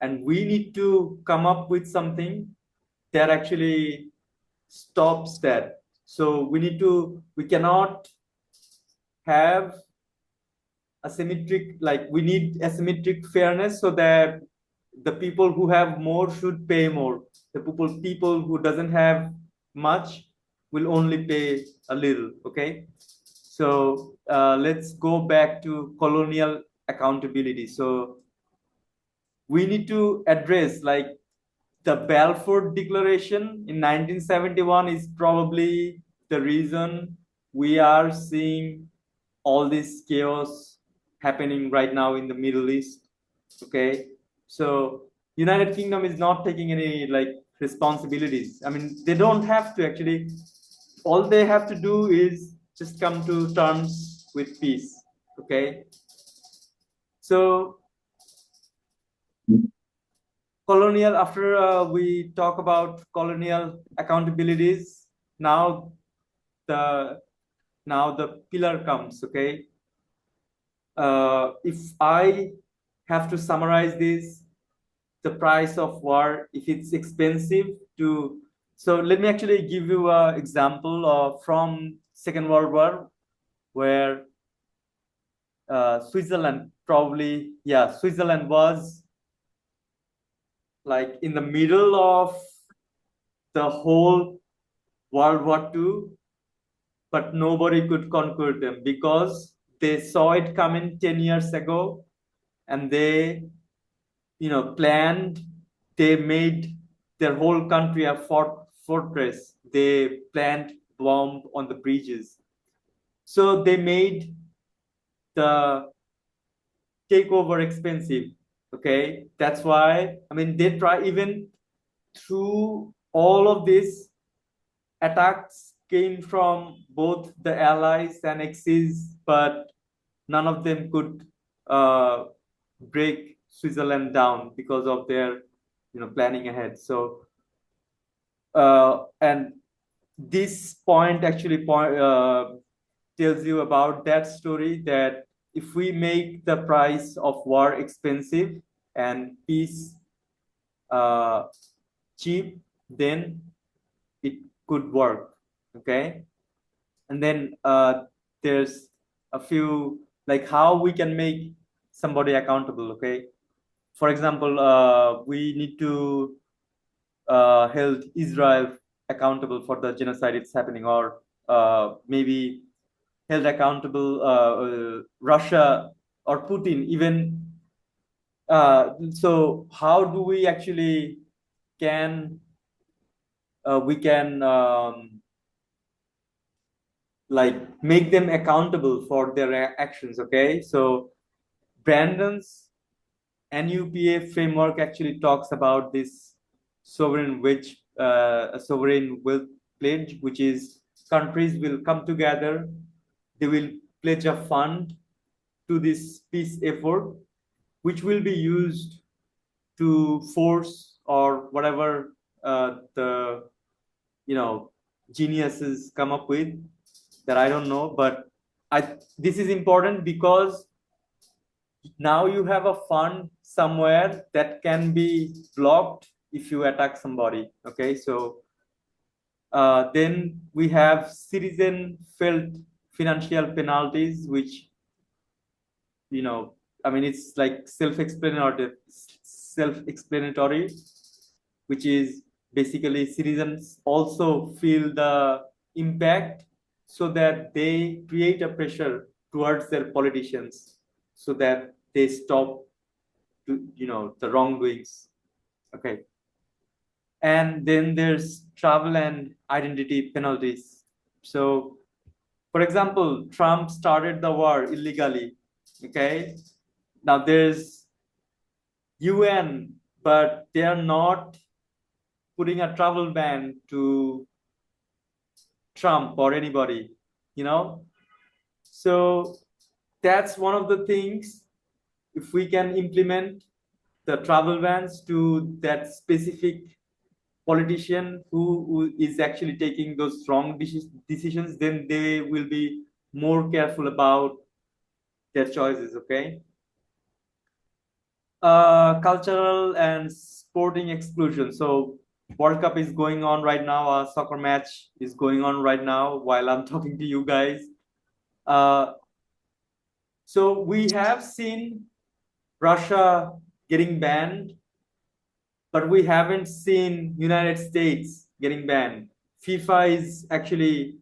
and we need to come up with something that actually stops that. So we cannot have asymmetric, like we need asymmetric fairness, so that the people who have more should pay more. The people who doesn't have much will only pay a little. Okay, so let's go back to colonial accountability. So we need to address, like, the Balfour Declaration in 1971 is probably the reason we are seeing all this chaos happening right now in the Middle East. Okay, so United Kingdom is not taking any, like, responsibilities. I mean, they don't have to actually. All they have to do is just come to terms with peace. Okay, so colonial, after we talk about colonial accountabilities, now the pillar comes. Okay, if I have to summarize this, the price of war, if it's expensive to, so let me actually give you an example from Second World War, where Switzerland was like in the middle of the whole World War II, but nobody could conquer them because they saw it coming 10 years ago, and they, planned. They made their whole country a fortress. They planned bomb on the bridges. So they made the takeover expensive. Okay, that's why, I mean, they try, even through all of this, attacks came from both the allies and Axis, but none of them could break Switzerland down because of their, planning ahead. So and this point actually tells you about that story, that if we make the price of war expensive and peace cheap, then it could work. Okay, and then there's a few, like, how we can make somebody accountable. Okay, for example, we need to hold Israel accountable for the genocide it's happening, or maybe held accountable Russia or Putin even. So how do we actually we can like make them accountable for their actions? Okay, so Brandon's NUPA framework actually talks about this sovereign wealth pledge, which is countries will come together, they will pledge a fund to this peace effort, which will be used to force or whatever the geniuses come up with, that I don't know, but this is important because now you have a fund somewhere that can be blocked if you attack somebody. Okay, so then we have citizen felt financial penalties, which, I mean, it's like self-explanatory, which is basically citizens also feel the impact, so that they create a pressure towards their politicians, so that they stop the wrongdoings. Okay, and then there's travel and identity penalties. So, for example, Trump started the war illegally. Okay, Now there's UN, but they are not putting a travel ban to Trump or anybody, you know? So that's one of the things. If we can implement the travel bans to that specific politician who is actually taking those wrong decisions, then they will be more careful about their choices, okay? Cultural and sporting exclusion. So World Cup is going on right now. A soccer match is going on right now while I'm talking to you guys. So we have seen Russia getting banned, but we haven't seen United States getting banned. FIFA is actually,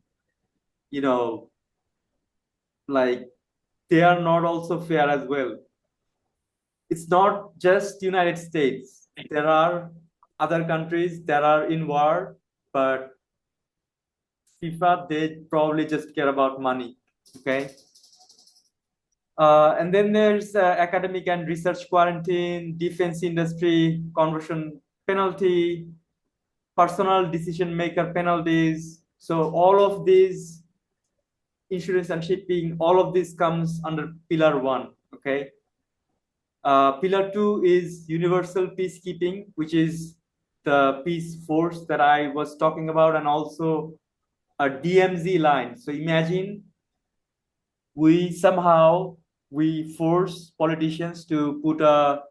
you know, like they are not also fair as well. It's not just United States. There are other countries that are in war, but FIFA, they probably just care about money, okay? And then there's academic and research quarantine, defense industry, conversion penalty, personal decision maker penalties. So all of these, insurance and shipping, all of this comes under pillar 1, okay? Pillar 2 is universal peacekeeping, which is the peace force that I was talking about, and also a DMZ line. So imagine we force politicians to put a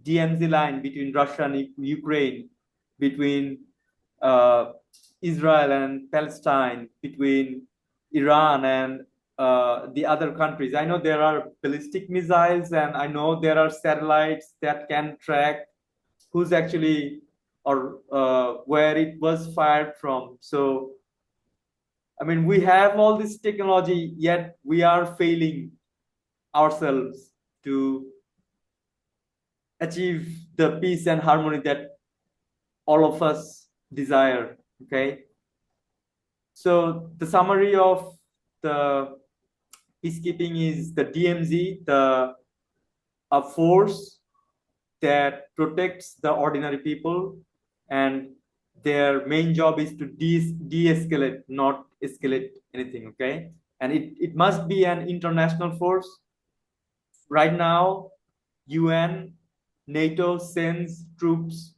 DMZ line between Russia and Ukraine, between Israel and Palestine, between Iran and the other countries. I know there are ballistic missiles, and I know there are satellites that can track who's actually or where it was fired from. So, I mean, we have all this technology, yet we are failing ourselves to achieve the peace and harmony that all of us desire. Okay. So the summary of the peacekeeping is the DMZ, a force that protects the ordinary people, and their main job is to de-escalate, not escalate anything. Okay. And it must be an international force. Right now, UN, NATO sends troops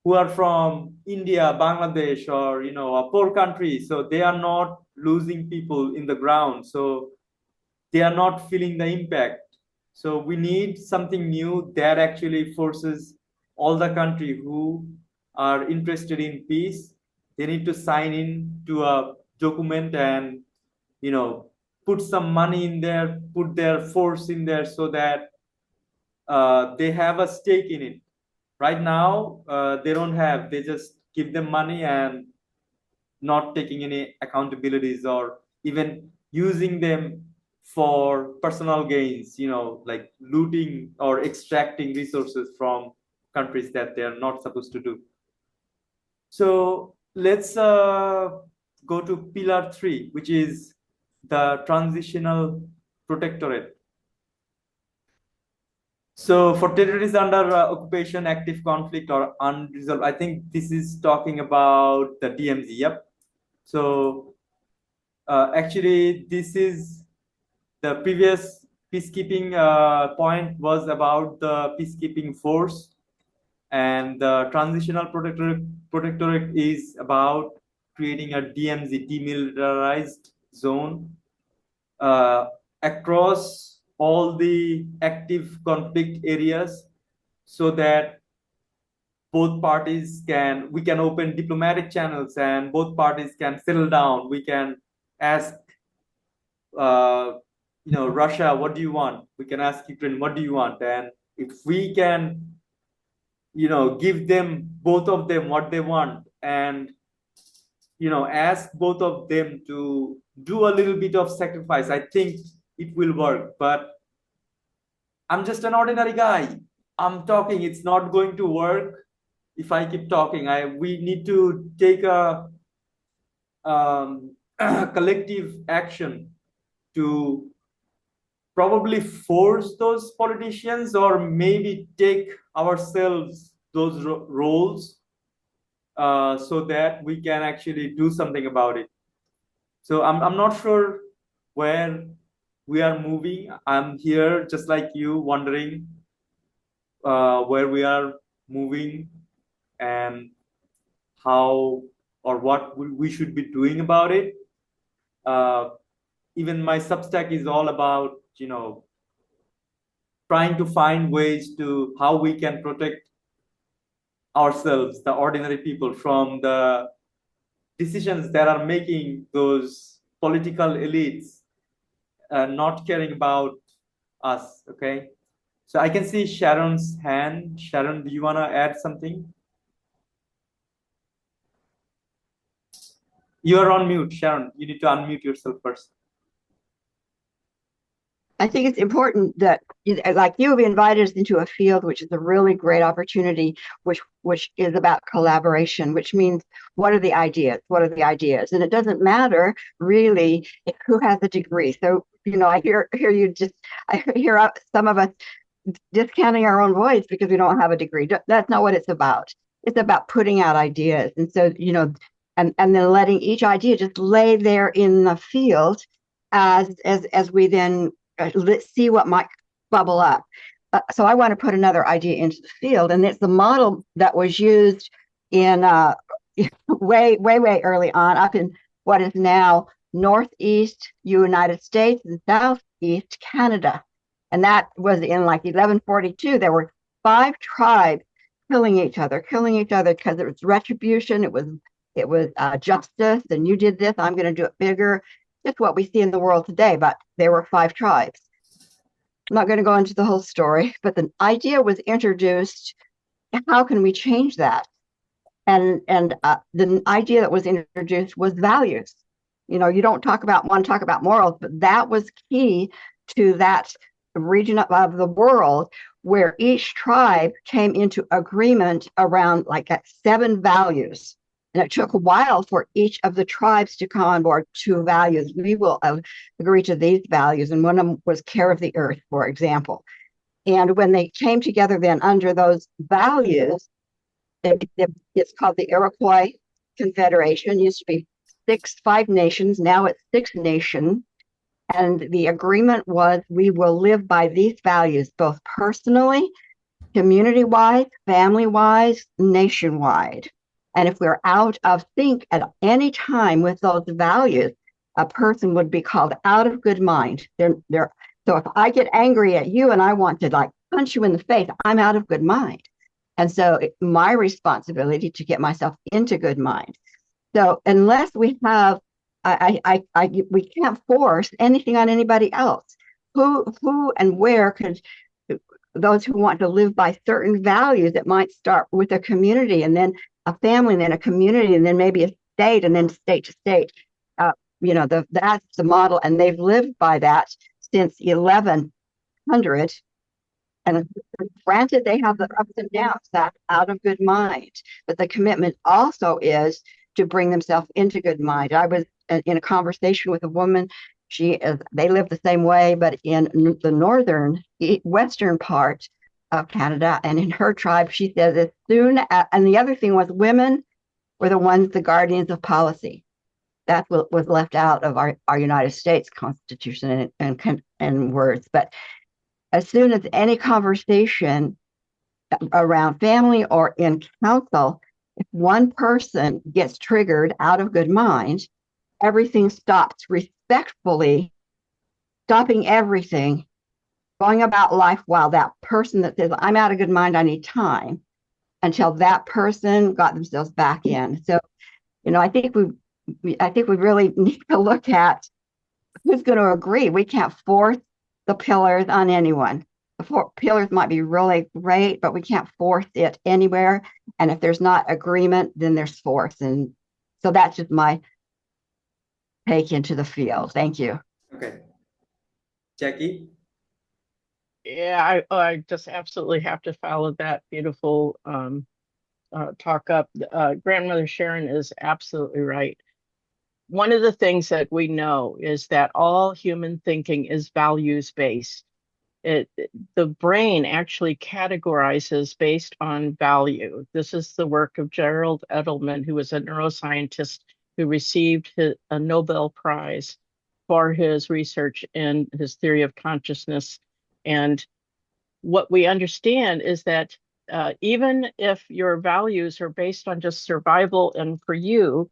who are from India, Bangladesh, or a poor country. So they are not losing people in the ground. So they are not feeling the impact. So we need something new that actually forces all the country who are interested in peace. They need to sign in to a document and put some money in there, put their force in there, so that they have a stake in it. Right now, they don't have. They just give them money and not taking any accountabilities, or even using them for personal gains, like looting or extracting resources from countries that they're not supposed to do. So let's go to pillar 3, which is the transitional protectorate. So for territories under occupation, active conflict, or unresolved, I think this is talking about the DMZ. Yep. So actually, this is the previous peacekeeping point was about the peacekeeping force, and the transitional protectorate is about creating a DMZ, demilitarized zone, across all the active conflict areas, so that we can open diplomatic channels, and both parties can settle down. We can ask Russia, what do you want? We can ask Ukraine, what do you want? And if we can give them, both of them, what they want, and ask both of them to do a little bit of sacrifice, I think it will work. But I'm just an ordinary guy. I'm talking. It's not going to work if I keep talking. We need to take a collective action to probably force those politicians or maybe take ourselves those roles so that we can actually do something about it. So I'm not sure where we are moving. I'm here just like you, wondering where we are moving and how or what we should be doing about it. Even my Substack is all about, trying to find ways to how we can protect ourselves, the ordinary people, from the decisions that are making those political elites not caring about us. Okay. So I can see Sharon's hand. Sharon, do you want to add something? You're on mute, Sharon. You need to unmute yourself first. I think it's important that, like you have invited us into a field which is a really great opportunity, which is about collaboration, which means what are the ideas? What are the ideas? And it doesn't matter really who has a degree. So, I hear some of us discounting our own voice because we don't have a degree. That's not what it's about. It's about putting out ideas. And so, and then letting each idea just lay there in the field as we then let's see what might bubble up. So I want to put another idea into the field, and it's the model that was used in way early on, up in what is now Northeast United States and Southeast Canada. And that was in like 1142. There were 5 tribes killing each other because it was retribution. It was justice, and you did this, I'm going to do it bigger. Just what we see in the world today, but there were 5 tribes. I'm not going to go into the whole story, but the idea was introduced. How can we change that? And the idea that was introduced was values. You don't want to talk about morals, but that was key to that region of the world where each tribe came into agreement around like 7 values. And it took a while for each of the tribes to come on board 2 values. We will agree to these values. And one of them was care of the earth, for example. And when they came together then under those values, it's called the Iroquois Confederation. It used to be 5 nations. Now it's 6 nations. And the agreement was we will live by these values, both personally, community-wise, family-wise, nation-wide. And if we're out of sync at any time with those values, a person would be called out of good mind. So if I get angry at you and I want to like punch you in the face, I'm out of good mind. And so it's my responsibility to get myself into good mind. So unless we have, we can't force anything on anybody else. Who and where could those who want to live by certain values that might start with a community and then a family and then a community and then maybe a state and then state to state. That's the model, and they've lived by that since 1100. And granted, they have the ups and downs, that out of good mind, but the commitment also is to bring themselves into good mind. I was in a conversation with a woman. They live the same way, but in the western part of Canada, and in her tribe, she says as soon as, and the other thing was women were the guardians of policy. That's what was left out of our United States Constitution and words. But as soon as any conversation around family or in council, if one person gets triggered out of good mind, everything stops, respectfully stopping everything, going about life while that person that says, I'm out of good mind, I need time, until that person got themselves back in. So, I think we really need to look at who's going to agree. We can't force the pillars on anyone. The pillars might be really great, but we can't force it anywhere. And if there's not agreement, then there's force. And so that's just my take into the field. Thank you. Okay. Jackie? Yeah, I just absolutely have to follow that beautiful talk up. Grandmother Sharon is absolutely right. one of the things that we know is that all human thinking is values-based. The brain actually categorizes based on value. This is the work of Gerald Edelman, who was a neuroscientist who received a Nobel Prize for his research in his theory of consciousness. And what we understand is that even if your values are based on just survival, and for you,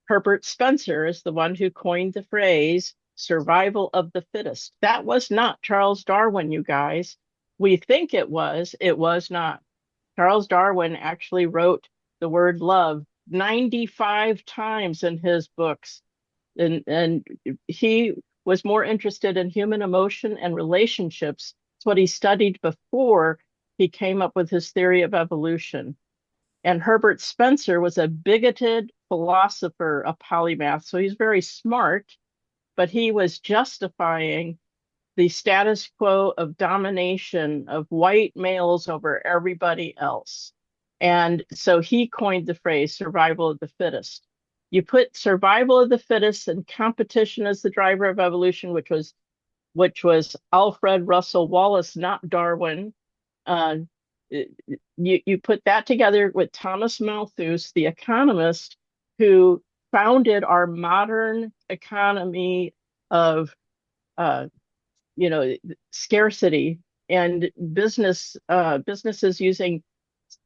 Herbert Spencer is the one who coined the phrase survival of the fittest. That was not Charles Darwin, you guys. We think it was not. Charles Darwin actually wrote the word love 95 times in his books. And he was more interested in human emotion and relationships. It's what he studied before he came up with his theory of evolution. And Herbert Spencer was a bigoted philosopher, a polymath. So he's very smart, but he was justifying the status quo of domination of white males over everybody else. And so he coined the phrase survival of the fittest. You put survival of the fittest and competition as the driver of evolution, which was Alfred Russell Wallace, not Darwin. You put that together with Thomas Malthus, the economist, who founded our modern economy of scarcity and businesses using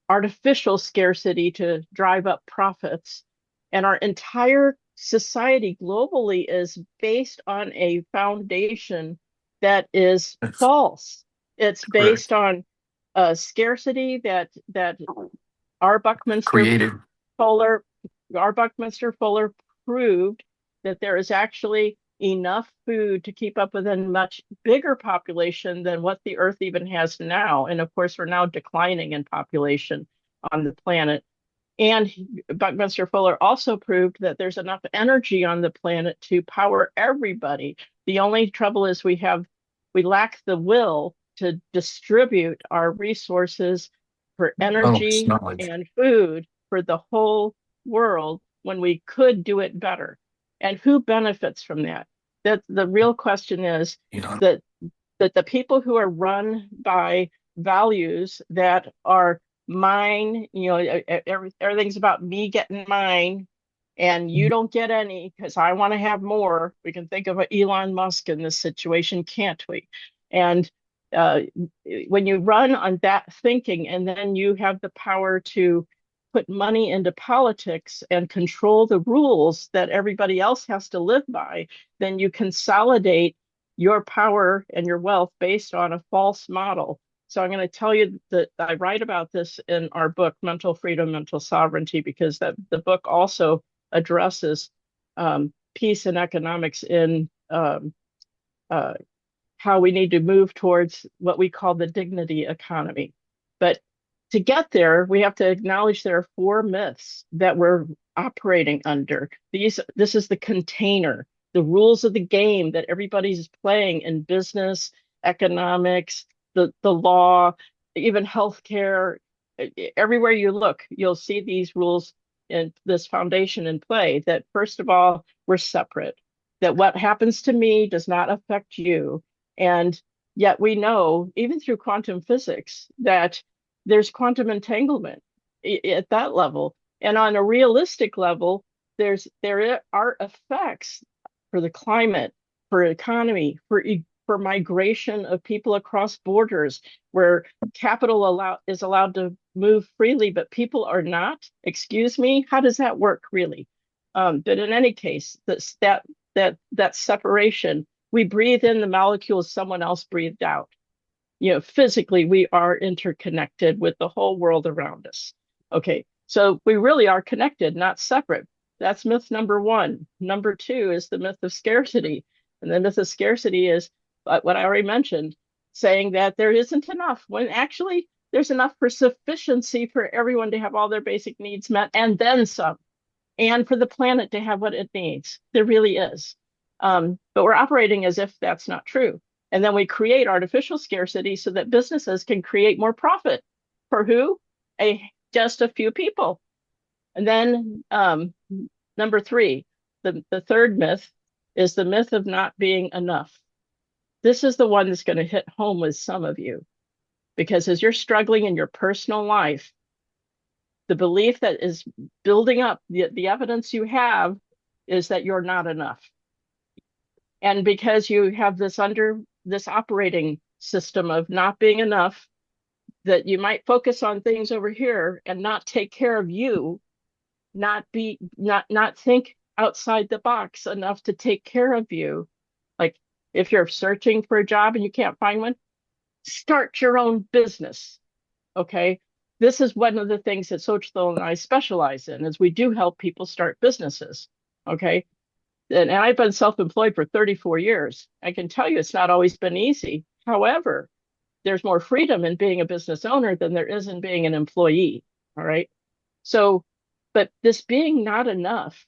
artificial scarcity to drive up profits. And our entire society globally is based on a foundation that is false. It's based on scarcity that our Created. Buckminster Fuller proved that there is actually enough food to keep up with a much bigger population than what the Earth even has now. And of course, we're now declining in population on the planet. And Buckminster Fuller also proved that there's enough energy on the planet to power everybody. The only trouble is we lack the will to distribute our resources for energy and food for the whole world when we could do it better. And who benefits from that? That the real question is that the people who are run by values that are mine, everything's about me getting mine, and you don't get any because I want to have more. We can think of Elon Musk in this situation, can't we? And when you run on that thinking, and then you have the power to put money into politics and control the rules that everybody else has to live by, then you consolidate your power and your wealth based on a false model. So I'm going to tell you that I write about this in our book, Mental Freedom, Mental Sovereignty, because the book also addresses peace and economics in how we need to move towards what we call the dignity economy. But to get there, we have to acknowledge there are 4 myths that we're operating under. This is the container, the rules of the game that everybody's playing in business, economics, the law, even healthcare. Everywhere you look, you'll see these rules and this foundation in play that, first of all, we're separate, that what happens to me does not affect you. And yet we know, even through quantum physics, that there's quantum entanglement at that level. And on a realistic level, there are effects for the climate, for economy, for migration of people across borders, where capital is allowed to move freely, but people are not. Excuse me, how does that work really? But in any case, that separation, we breathe in the molecules someone else breathed out. Physically, we are interconnected with the whole world around us. Okay, so we really are connected, not separate. That's myth number 1. Number 2 is the myth of scarcity. And the myth of scarcity is what I already mentioned, saying that there isn't enough, when actually there's enough for sufficiency for everyone to have all their basic needs met and then some, and for the planet to have what it needs. There really is. But we're operating as if that's not true. And then we create artificial scarcity so that businesses can create more profit. For who? Just a few people. And then number 3, the third myth is the myth of not being enough. This is the one that's going to hit home with some of you, because as you're struggling in your personal life, the belief that is building up, the evidence you have is that you're not enough. And because you have this operating system of not being enough, that you might focus on things over here and not take care of you, not think outside the box enough to take care of you. Like if you're searching for a job and you can't find one, start your own business. Okay. This is one of the things that Xochitl and I specialize in, is we do help people start businesses. Okay. And I've been self-employed for 34 years. I can tell you it's not always been easy. However, there's more freedom in being a business owner than there is in being an employee. All right. So, but this being not enough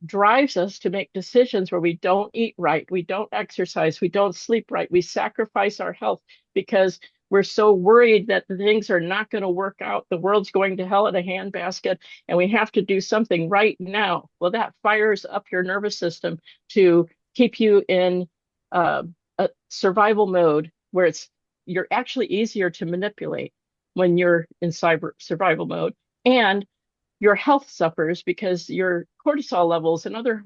drives us to make decisions where we don't eat right, we don't exercise, we don't sleep right, we sacrifice our health because we're so worried that the things are not going to work out. The world's going to hell in a handbasket, and we have to do something right now. Well, that fires up your nervous system to keep you in a survival mode where you're actually easier to manipulate when you're in survival mode. And your health suffers because your cortisol levels and other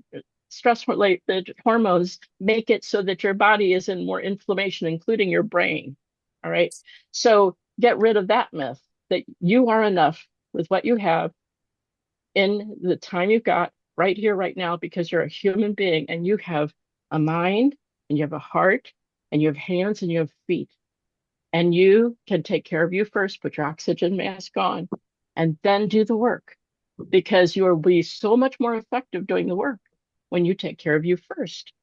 stress-related hormones make it so that your body is in more inflammation, including your brain. All right. So get rid of that myth that you are enough with what you have in the time you've got right here, right now, because you're a human being and you have a mind and you have a heart and you have hands and you have feet. And you can take care of you first, put your oxygen mask on, and then do the work, because you will be so much more effective doing the work when you take care of you first.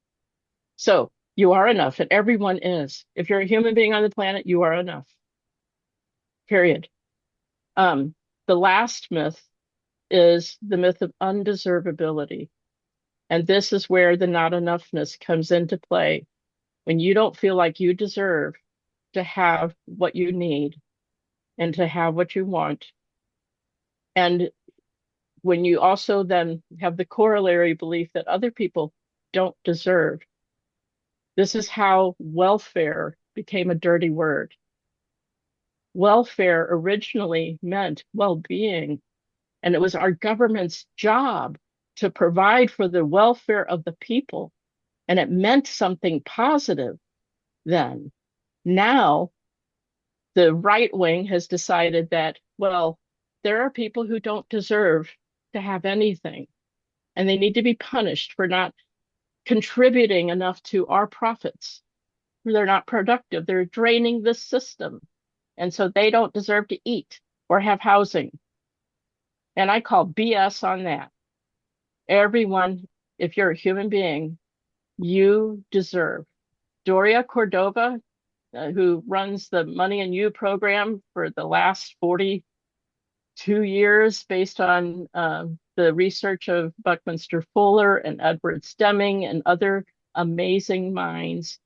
So you are enough, and everyone is. If you're a human being on the planet, you are enough. Period. The last myth is the myth of undeservability. And this is where the not enoughness comes into play. When you don't feel like you deserve to have what you need and to have what you want. And when you also then have the corollary belief that other people don't deserve. This is how welfare became a dirty word. Welfare originally meant well-being, and it was our government's job to provide for the welfare of the people, and it meant something positive then. Now, the right wing has decided that, well, there are people who don't deserve to have anything, and they need to be punished for not contributing enough to our profits. They're not productive. They're draining the system. And so they don't deserve to eat or have housing. And I call BS on that. Everyone, if you're a human being, you deserve. Doria Cordova, who runs the Money and You program for the last 42 years based on the research of Buckminster Fuller and Edward Deming and other amazing minds.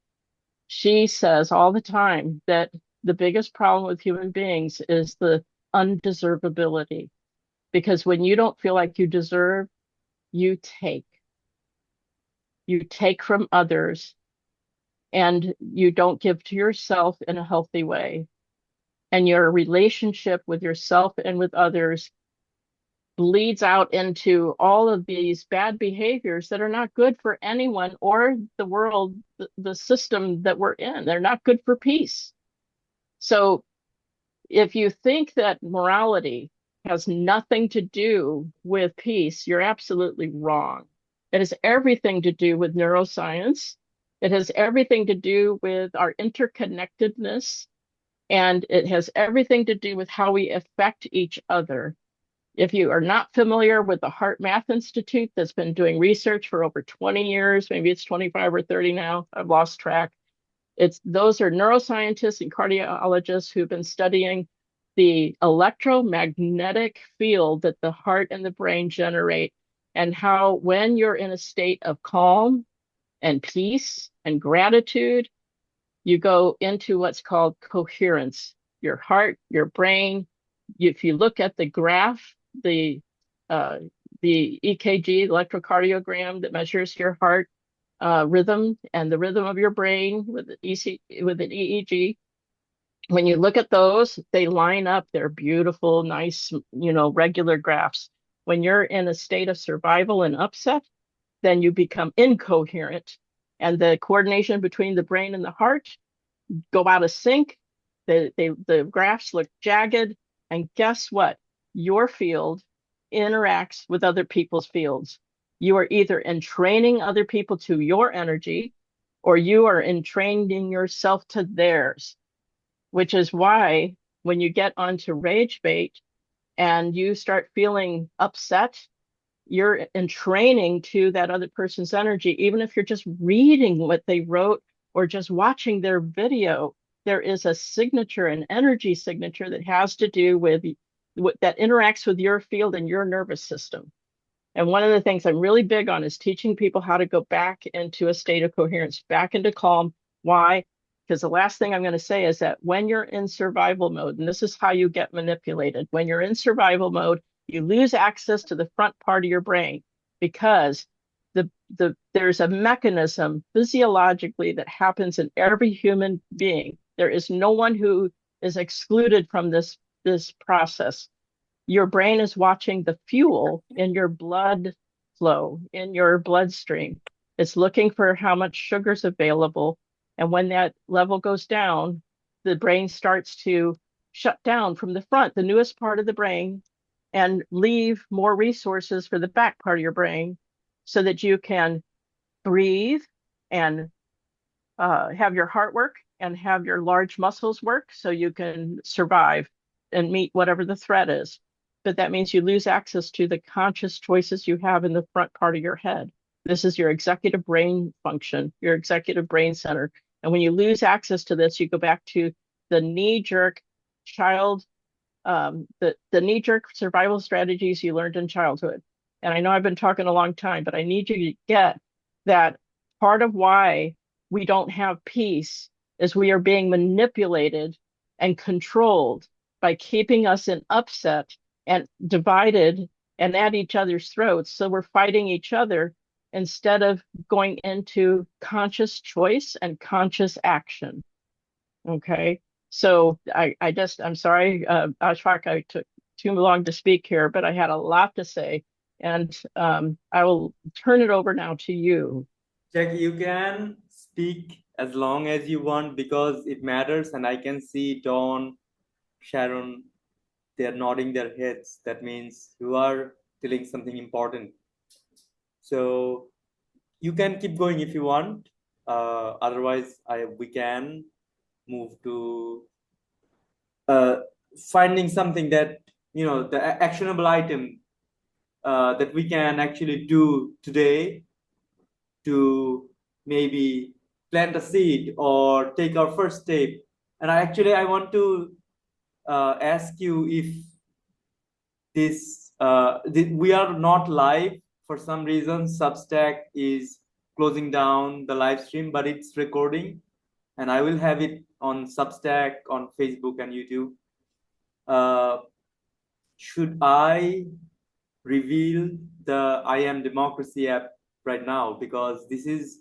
She says all the time that the biggest problem with human beings is the undeservability. Because when you don't feel like you deserve, you take. You take from others and you don't give to yourself in a healthy way. And your relationship with yourself and with others bleeds out into all of these bad behaviors that are not good for anyone or the world, the system that we're in. They're not good for peace. So if you think that morality has nothing to do with peace, you're absolutely wrong. It has everything to do with neuroscience. It has everything to do with our interconnectedness, and it has everything to do with how we affect each other. If you are not familiar with the Heart Math Institute that's been doing research for over 20 years, maybe it's 25 or 30 now, I've lost track. Those are neuroscientists and cardiologists who've been studying the electromagnetic field that the heart and the brain generate, and how when you're in a state of calm and peace and gratitude, you go into what's called coherence. Your heart, your brain, if you look at the graph, the the EKG, electrocardiogram, that measures your heart rhythm and the rhythm of your brain with an EEG. When you look at those, they line up. They're beautiful, nice, regular graphs. When you're in a state of survival and upset, then you become incoherent, and the coordination between the brain and the heart go out of sync. The graphs look jagged, and guess what? Your field interacts with other people's fields. You are either entraining other people to your energy, or you are entraining yourself to theirs, which is why when you get onto rage bait and you start feeling upset, you're entraining to that other person's energy. Even if you're just reading what they wrote or just watching their video, there is a signature, an energy signature that has to do with that interacts with your field and your nervous system. And one of the things I'm really big on is teaching people how to go back into a state of coherence, back into calm. Why? Because the last thing I'm going to say is that when you're in survival mode, and this is how you get manipulated, when you're in survival mode, you lose access to the front part of your brain, because there's a mechanism physiologically that happens in every human being. There is no one who is excluded from this process. Your brain is watching the fuel in your blood flow, in your bloodstream. It's looking for how much sugar is available. And when that level goes down, the brain starts to shut down from the front, the newest part of the brain, and leave more resources for the back part of your brain so that you can breathe and have your heart work and have your large muscles work so you can survive and meet whatever the threat is. But that means you lose access to the conscious choices you have in the front part of your head. This is your executive brain function, your executive brain center. And when you lose access to this, you go back to the knee-jerk the knee-jerk survival strategies you learned in childhood. And I know I've been talking a long time, but I need you to get that part of why we don't have peace is we are being manipulated and controlled by keeping us in upset and divided and at each other's throats. So we're fighting each other instead of going into conscious choice and conscious action. Okay. So I'm sorry, Ashfaq, I took too long to speak here, but I had a lot to say. And I will turn it over now to you. Jack, you can speak as long as you want because it matters. And I can see Dawn, Sharon, they're nodding their heads. That means you are telling something important. So you can keep going if you want. Otherwise, we can move to finding something that, the actionable item that we can actually do today to maybe plant a seed or take our first step. And I want to ask you if we are not live for some reason. Substack is closing down the live stream, but it's recording, and I will have it on Substack, on Facebook and YouTube. Should I reveal the I Am Democracy app right now? Because this is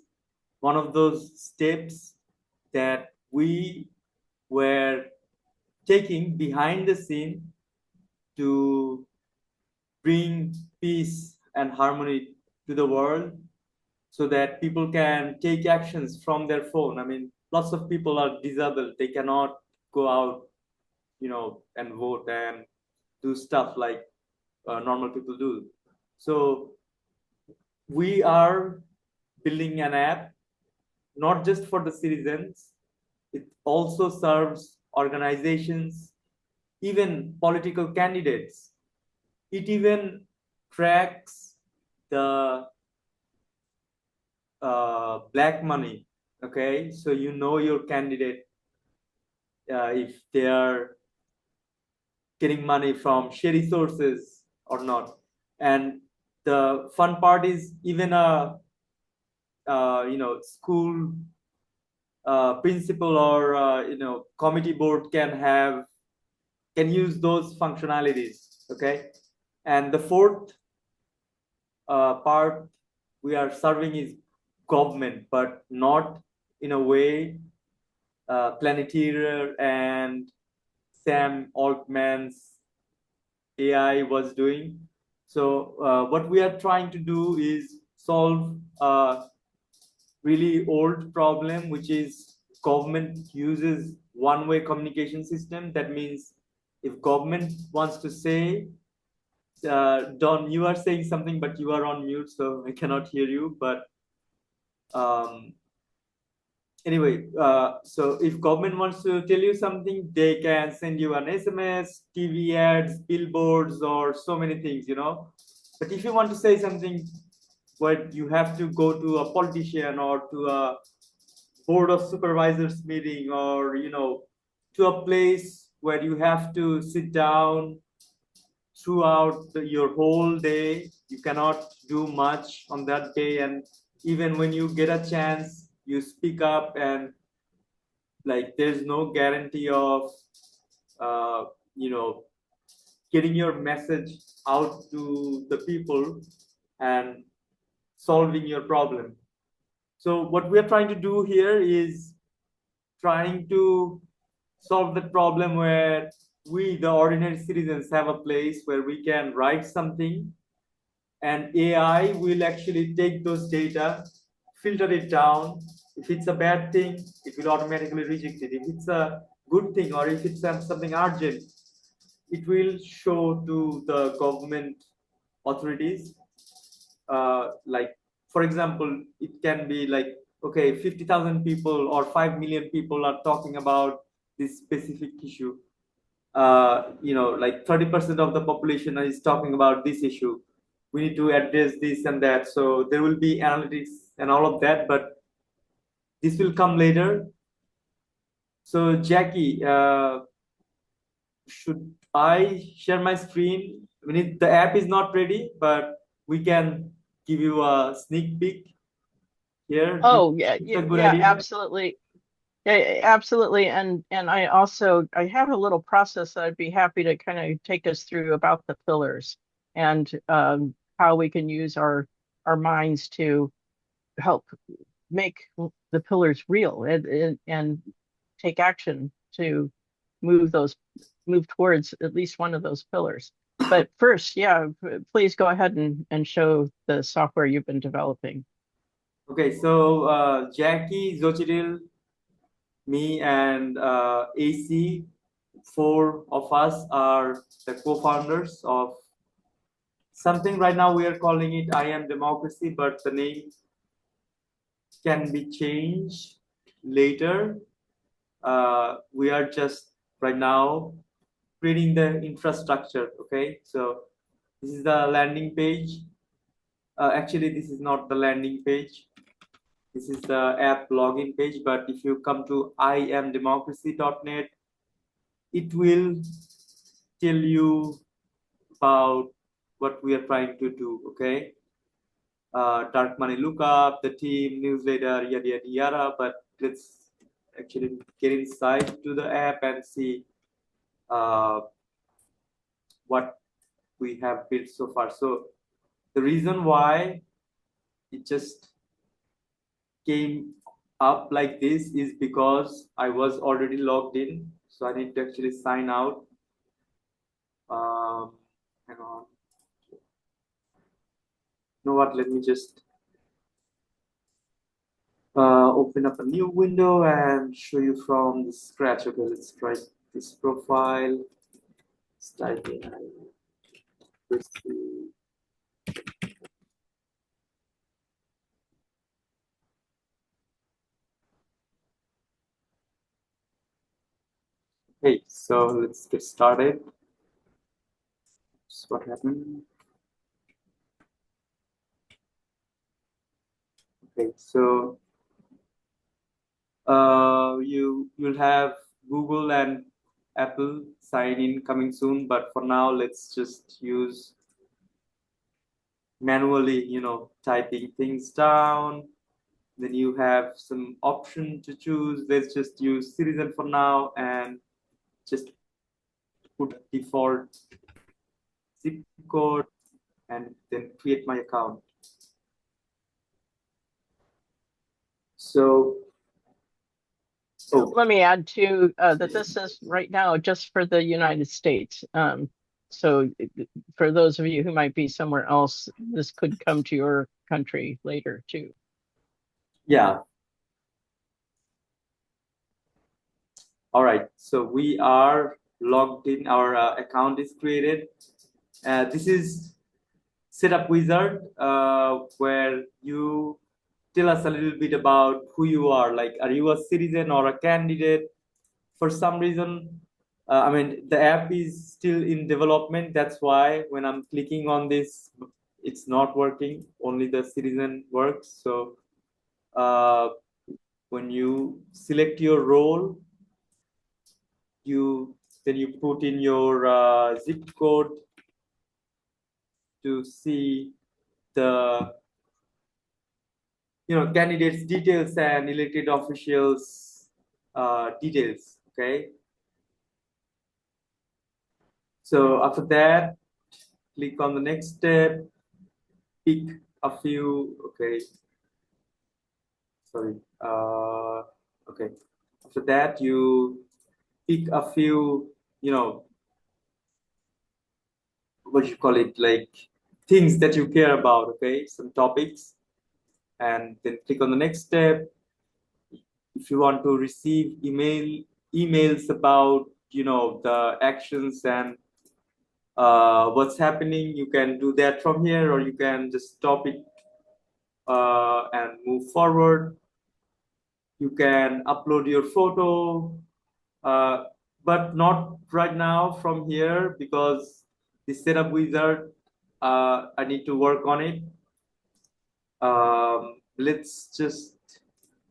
one of those steps that we were taking behind the scene to bring peace and harmony to the world so that people can take actions from their phone. I mean, lots of people are disabled. They cannot go out, and vote and do stuff like normal people do. So we are building an app, not just for the citizens. It also serves organizations, even political candidates. It even tracks the black money. Okay, so you know your candidate if they are getting money from shady sources or not. And the fun part is even a school principal or committee board can use those functionalities. Okay, and the fourth part we are serving is government, but not in a way Planeteer and Sam Altman's AI was doing. So what we are trying to do is solve a really old problem, which is government uses one-way communication system. That means if government wants to say, Don, you are saying something, but you are on mute, so I cannot hear you. But anyway, so if government wants to tell you something, they can send you an SMS, TV ads, billboards, or so many things, you know. But if you want to say something, what you have to go to a politician or to a board of supervisors meeting, or you know, to a place where you have to sit down throughout your whole day. You cannot do much on that day, and even when you get a chance, you speak up, and like there's no guarantee of uh, you know, getting your message out to the people and solving your problem. So what we are trying to do here is trying to solve the problem where we, the ordinary citizens, have a place where we can write something, and AI will actually take those data, filter it down. If it's a bad thing, it will automatically reject it. If it's a good thing, or if it's something urgent, it will show to the government authorities. Like, for example, it can be like, okay, 50,000 people or 5 million people are talking about this specific issue. You know, like 30% of the population is talking about this issue. We need to address this and that. So there will be analytics and all of that, but this will come later. So Jackie, should I share my screen? I mean, the app is not ready, but we can give you a sneak peek here. Oh, yeah, It's a good yeah, idea. absolutely. Yeah, absolutely. And I also I have a little process that I'd be happy to kind of take us through about the pillars and how we can use our minds to help make the pillars real and take action to move those move towards at least one of those pillars. But first, yeah, please go ahead and show the software you've been developing. Okay, so Jackie, Zochiril, me, and AC, four of us are the co-founders of something. Right now we are calling it I Am Democracy, but the name can be changed later. We are just right now creating the infrastructure. Okay, so this is the landing page. Actually, this is not the landing page. This is the app login page. But if you come to iamdemocracy.net, it will tell you about what we are trying to do. Okay, dark money lookup, the team, newsletter, yada yada yada. But let's actually get inside to the app and see what we have built so far. So the reason why it just came up like this is because I was already logged in. So I need to actually sign out. Hang on. You know what? Let me just open up a new window and show you from the scratch. Okay, let's try this profile. Let's type in. Okay, so let's get started. What happened? Okay, so you'll have Google and Apple sign in coming soon, but for now let's just use manually, you know, typing things down. Then you have some option to choose. Let's just use citizen for now and just put default zip code. and then create my account. So, Let me add too that this is right now just for the United States. So for those of you who might be somewhere else, this could come to your country later too. yeah. All right. So we are logged in. Our account is created. This is Setup Wizard, where you tell us a little bit about who you are. Like, are you a citizen or a candidate? For some reason, I mean, the app is still in development. That's why when I'm clicking on this, it's not working. Only the citizen works. So when you select your role, then you put in your zip code to see the candidates details and elected officials details. Okay, so after that, click on the next step, pick a few. Okay, sorry. Okay, after that you pick a few, what you call it, like things that you care about. Okay, some topics, and then click on the next step. If you want to receive emails about the actions and what's happening, you can do that from here, or you can just stop it and move forward. You can upload your photo, but not right now from here, because the setup wizard, I need to work on it. Let's just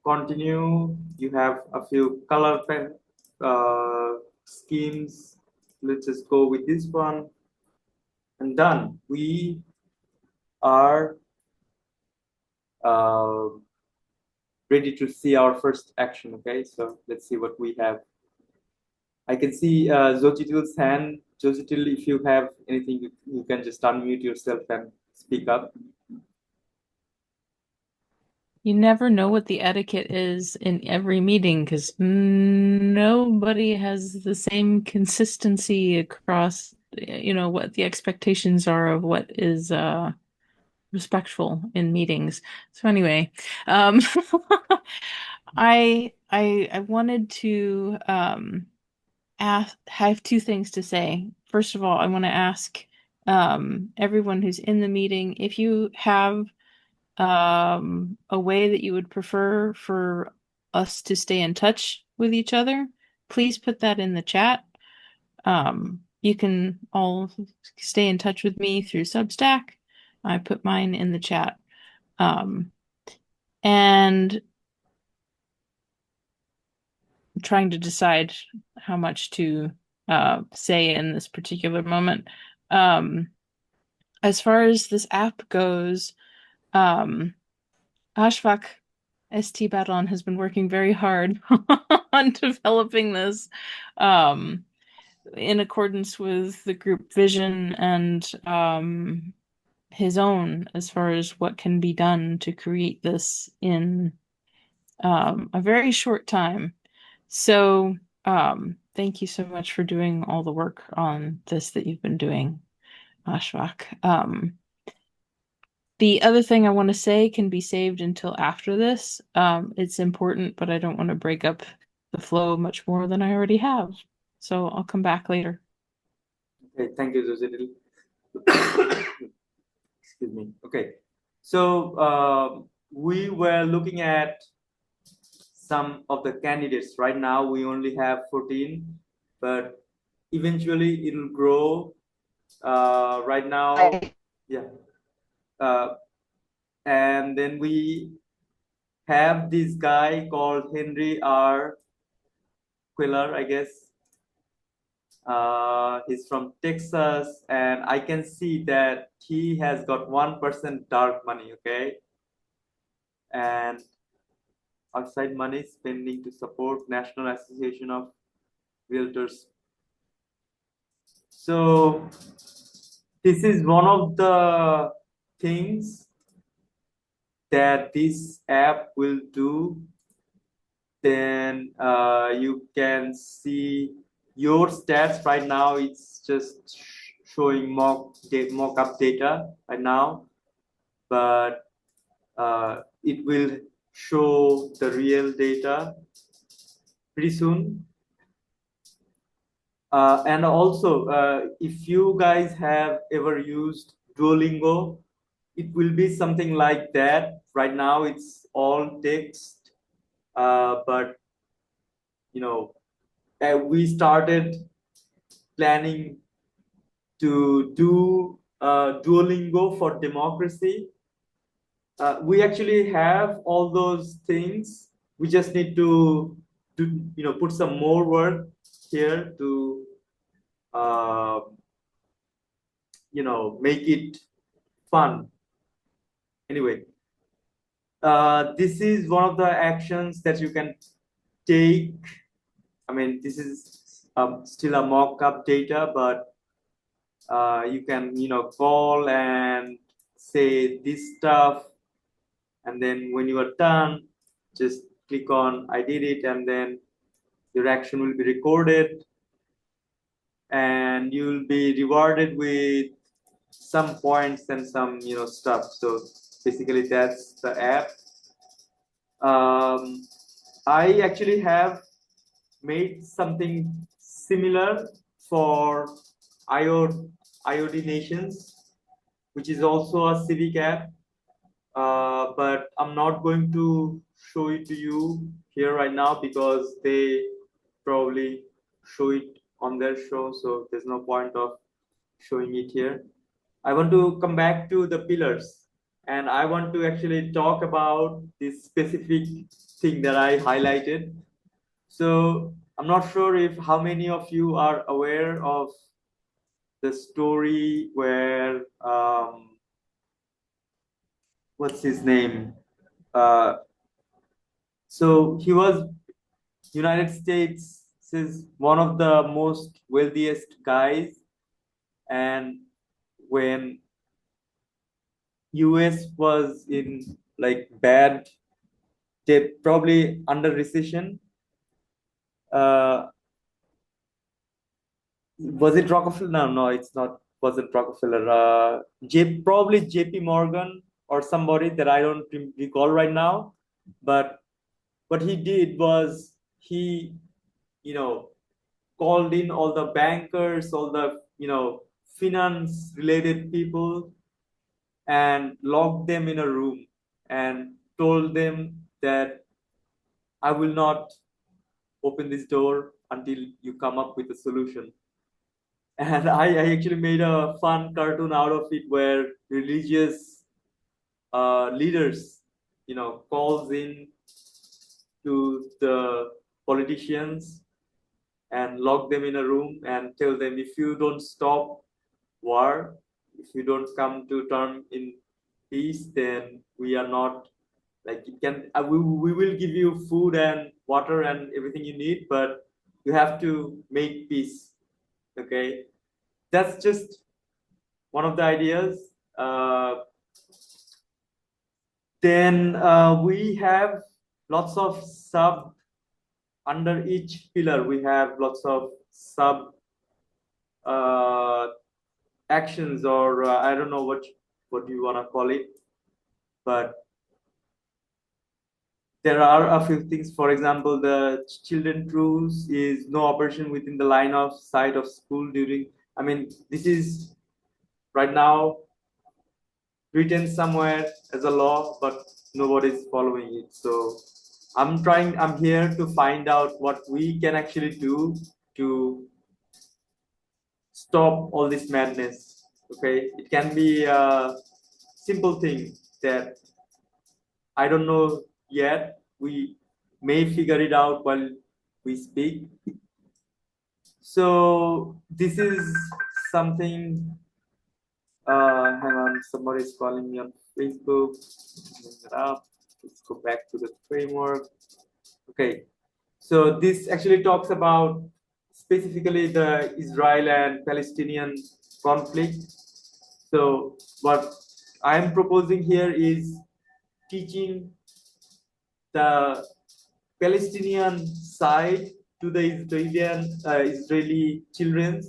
continue. You have a few color pen schemes. Let's just go with this one, and done. We are ready to see our first action. Okay, so let's see what we have. I can see Zochitil's hand. Zochitil, if you have anything, you can just unmute yourself and speak up. You never know what the etiquette is in every meeting because nobody has the same consistency across, what the expectations are of what is respectful in meetings. So anyway, I wanted to have two things to say. First of all, I want to ask everyone who's in the meeting if you have a way that you would prefer for us to stay in touch with each other, please put that in the chat. You can all stay in touch with me through Substack. I put mine in the chat. And I'm trying to decide how much to say in this particular moment. As far as this app goes, Ashfaq ST Battleon has been working very hard on developing this in accordance with the group vision and his own as far as what can be done to create this in a very short time. So thank you so much for doing all the work on this that you've been doing, Ashfaq. The other thing I want to say can be saved until after this. It's important, but I don't want to break up the flow much more than I already have. So I'll come back later. Okay, thank you, Zochitil. Excuse me. Okay, so we were looking at some of the candidates. Right now, we only have 14, but eventually it'll grow. Right now, yeah. And then we have this guy called Henry R. Quiller, I guess. He's from Texas, and I can see that he has got 1% dark money, okay? And outside money spending to support National Association of Realtors. So this is one of the things that this app will do. Then you can see your stats right now. It's just showing mock-up data right now, but it will show the real data pretty soon. And also, if you guys have ever used Duolingo, it will be something like that. Right now, it's all text, but you know, we started planning to do Duolingo for democracy. We actually have all those things. We just need to put some more work here to make it fun. Anyway, this is one of the actions that you can take. I mean, this is still a mock-up data, but you can call and say this stuff, and then when you are done, just click on I did it, and then your action will be recorded, and you'll be rewarded with some points and some stuff. So basically that's the app. I actually have made something similar for IoT nations, which is also a civic app, but I'm not going to show it to you here right now because they probably show it on their show, so there's no point of showing it here. I want to come back to the pillars, and I want to actually talk about this specific thing that I highlighted. So I'm not sure if how many of you are aware of the story where what's his name? So he was United States is one of the most wealthiest guys, and when US was in like bad debt, probably under recession. Was it Rockefeller? No, it's not. Wasn't Rockefeller? Probably J.P. Morgan or somebody that I don't recall right now. But what he did was he, called in all the bankers, all the finance related people, and locked them in a room and told them that I will not open this door until you come up with a solution. And I actually made a fun cartoon out of it where religious leaders, calls in to the politicians and lock them in a room and tell them, if you don't stop war, if you don't come to term in peace, then we are not like it can. We will give you food and water and everything you need, but you have to make peace. Okay, that's just one of the ideas. Then we have lots of sub under each pillar. We have lots of sub actions, or I don't know what you want to call it, but there are a few things. For example, the children truce is no operation within the line of sight of school during. I mean, this is right now written somewhere as a law, but nobody's following it. So I'm here to find out what we can actually do to stop all this madness. Okay, it can be a simple thing that I don't know yet. We may figure it out while we speak. So this is something. Hang on, somebody is calling me on Facebook. Let's go back to the framework. Okay, so this actually talks about specifically the Israel and Palestinian conflict. So what I am proposing here is teaching the Palestinian side to the Israeli children,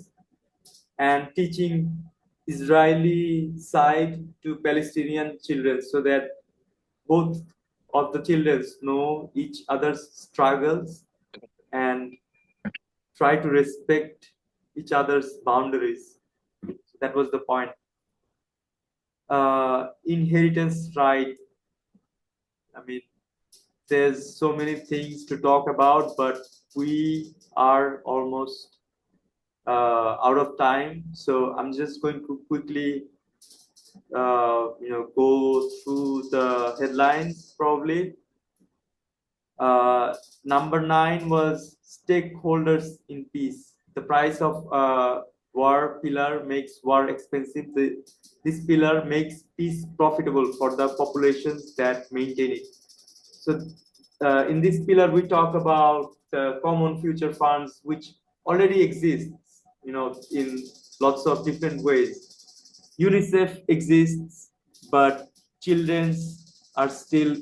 and teaching Israeli side to Palestinian children, so that both of the children know each other's struggles and try to respect each other's boundaries. That was the point. Inheritance right. I mean, there's so many things to talk about, but we are almost out of time. So I'm just going to quickly, go through the headlines probably. Number 9 was stakeholders in peace. The price of war pillar makes war expensive. This pillar makes peace profitable for the populations that maintain it. So in this pillar, we talk about the common future funds, which already exists, in lots of different ways. UNICEF exists, but children are still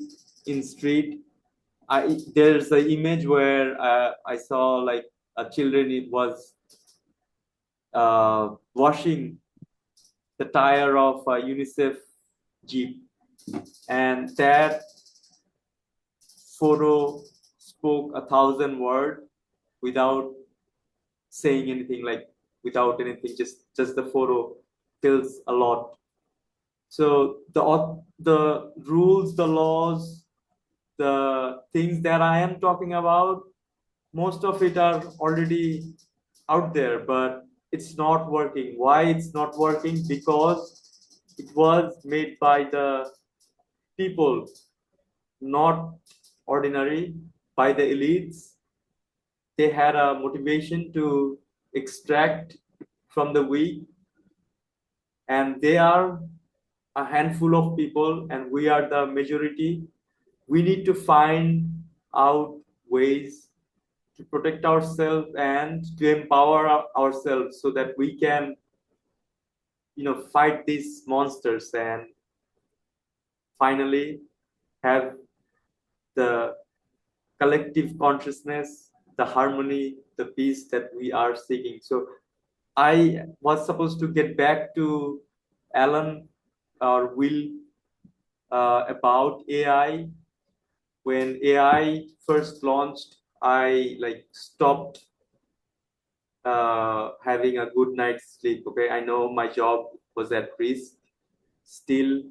in street. There's an image where I saw like a children, it was washing the tire of a UNICEF jeep, and that photo spoke 1,000 words without saying anything, like without anything, just the photo tells a lot. So the rules, the laws, the things that I am talking about, most of it are already out there, but it's not working. Why it's not working? Because it was made by the people, not ordinary, by the elites. They had a motivation to extract from the weak, and they are a handful of people, and we are the majority. We need to find out ways to protect ourselves and to empower ourselves so that we can, fight these monsters and finally have the collective consciousness, the harmony, the peace that we are seeking. So I was supposed to get back to Alan or Will about AI. When AI first launched, I stopped having a good night's sleep. Okay, I know my job was at risk. Still,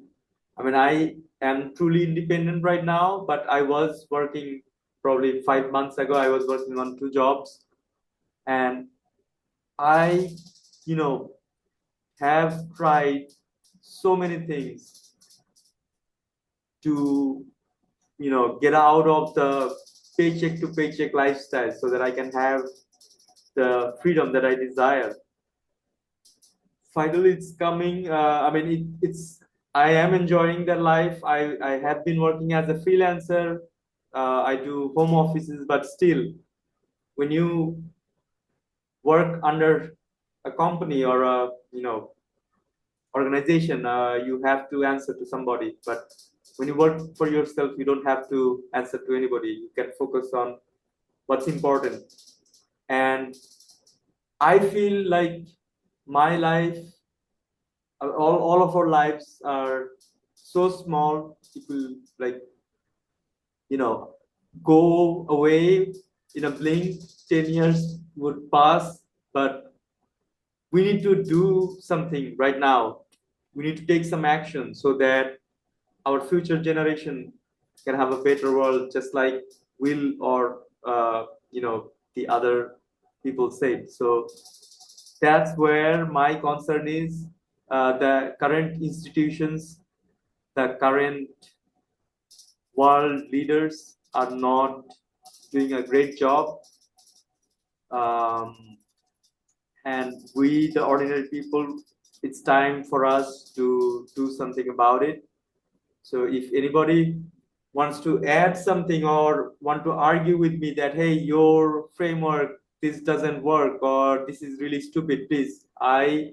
I mean, I am truly independent right now, but I was working probably 5 months ago. I was working on 2 jobs, and I, have tried so many things to, get out of the paycheck to paycheck lifestyle so that I can have the freedom that I desire. Finally, it's coming. I mean, I am enjoying that life. I have been working as a freelancer. I do home offices, but still, when you work under a company or a organization, you have to answer to somebody. But when you work for yourself, you don't have to answer to anybody. You can focus on what's important. And I feel like my life, all of our lives are so small. People go away in a blink. 10 years would pass, but we need to do something right now. We need to take some action so that our future generation can have a better world, just like Will or the other people said. So that's where my concern is. The current institutions, the current world leaders are not doing a great job. And we, the ordinary people, it's time for us to do something about it. So if anybody wants to add something or want to argue with me that, hey, your framework, this doesn't work, or this is really stupid, please, I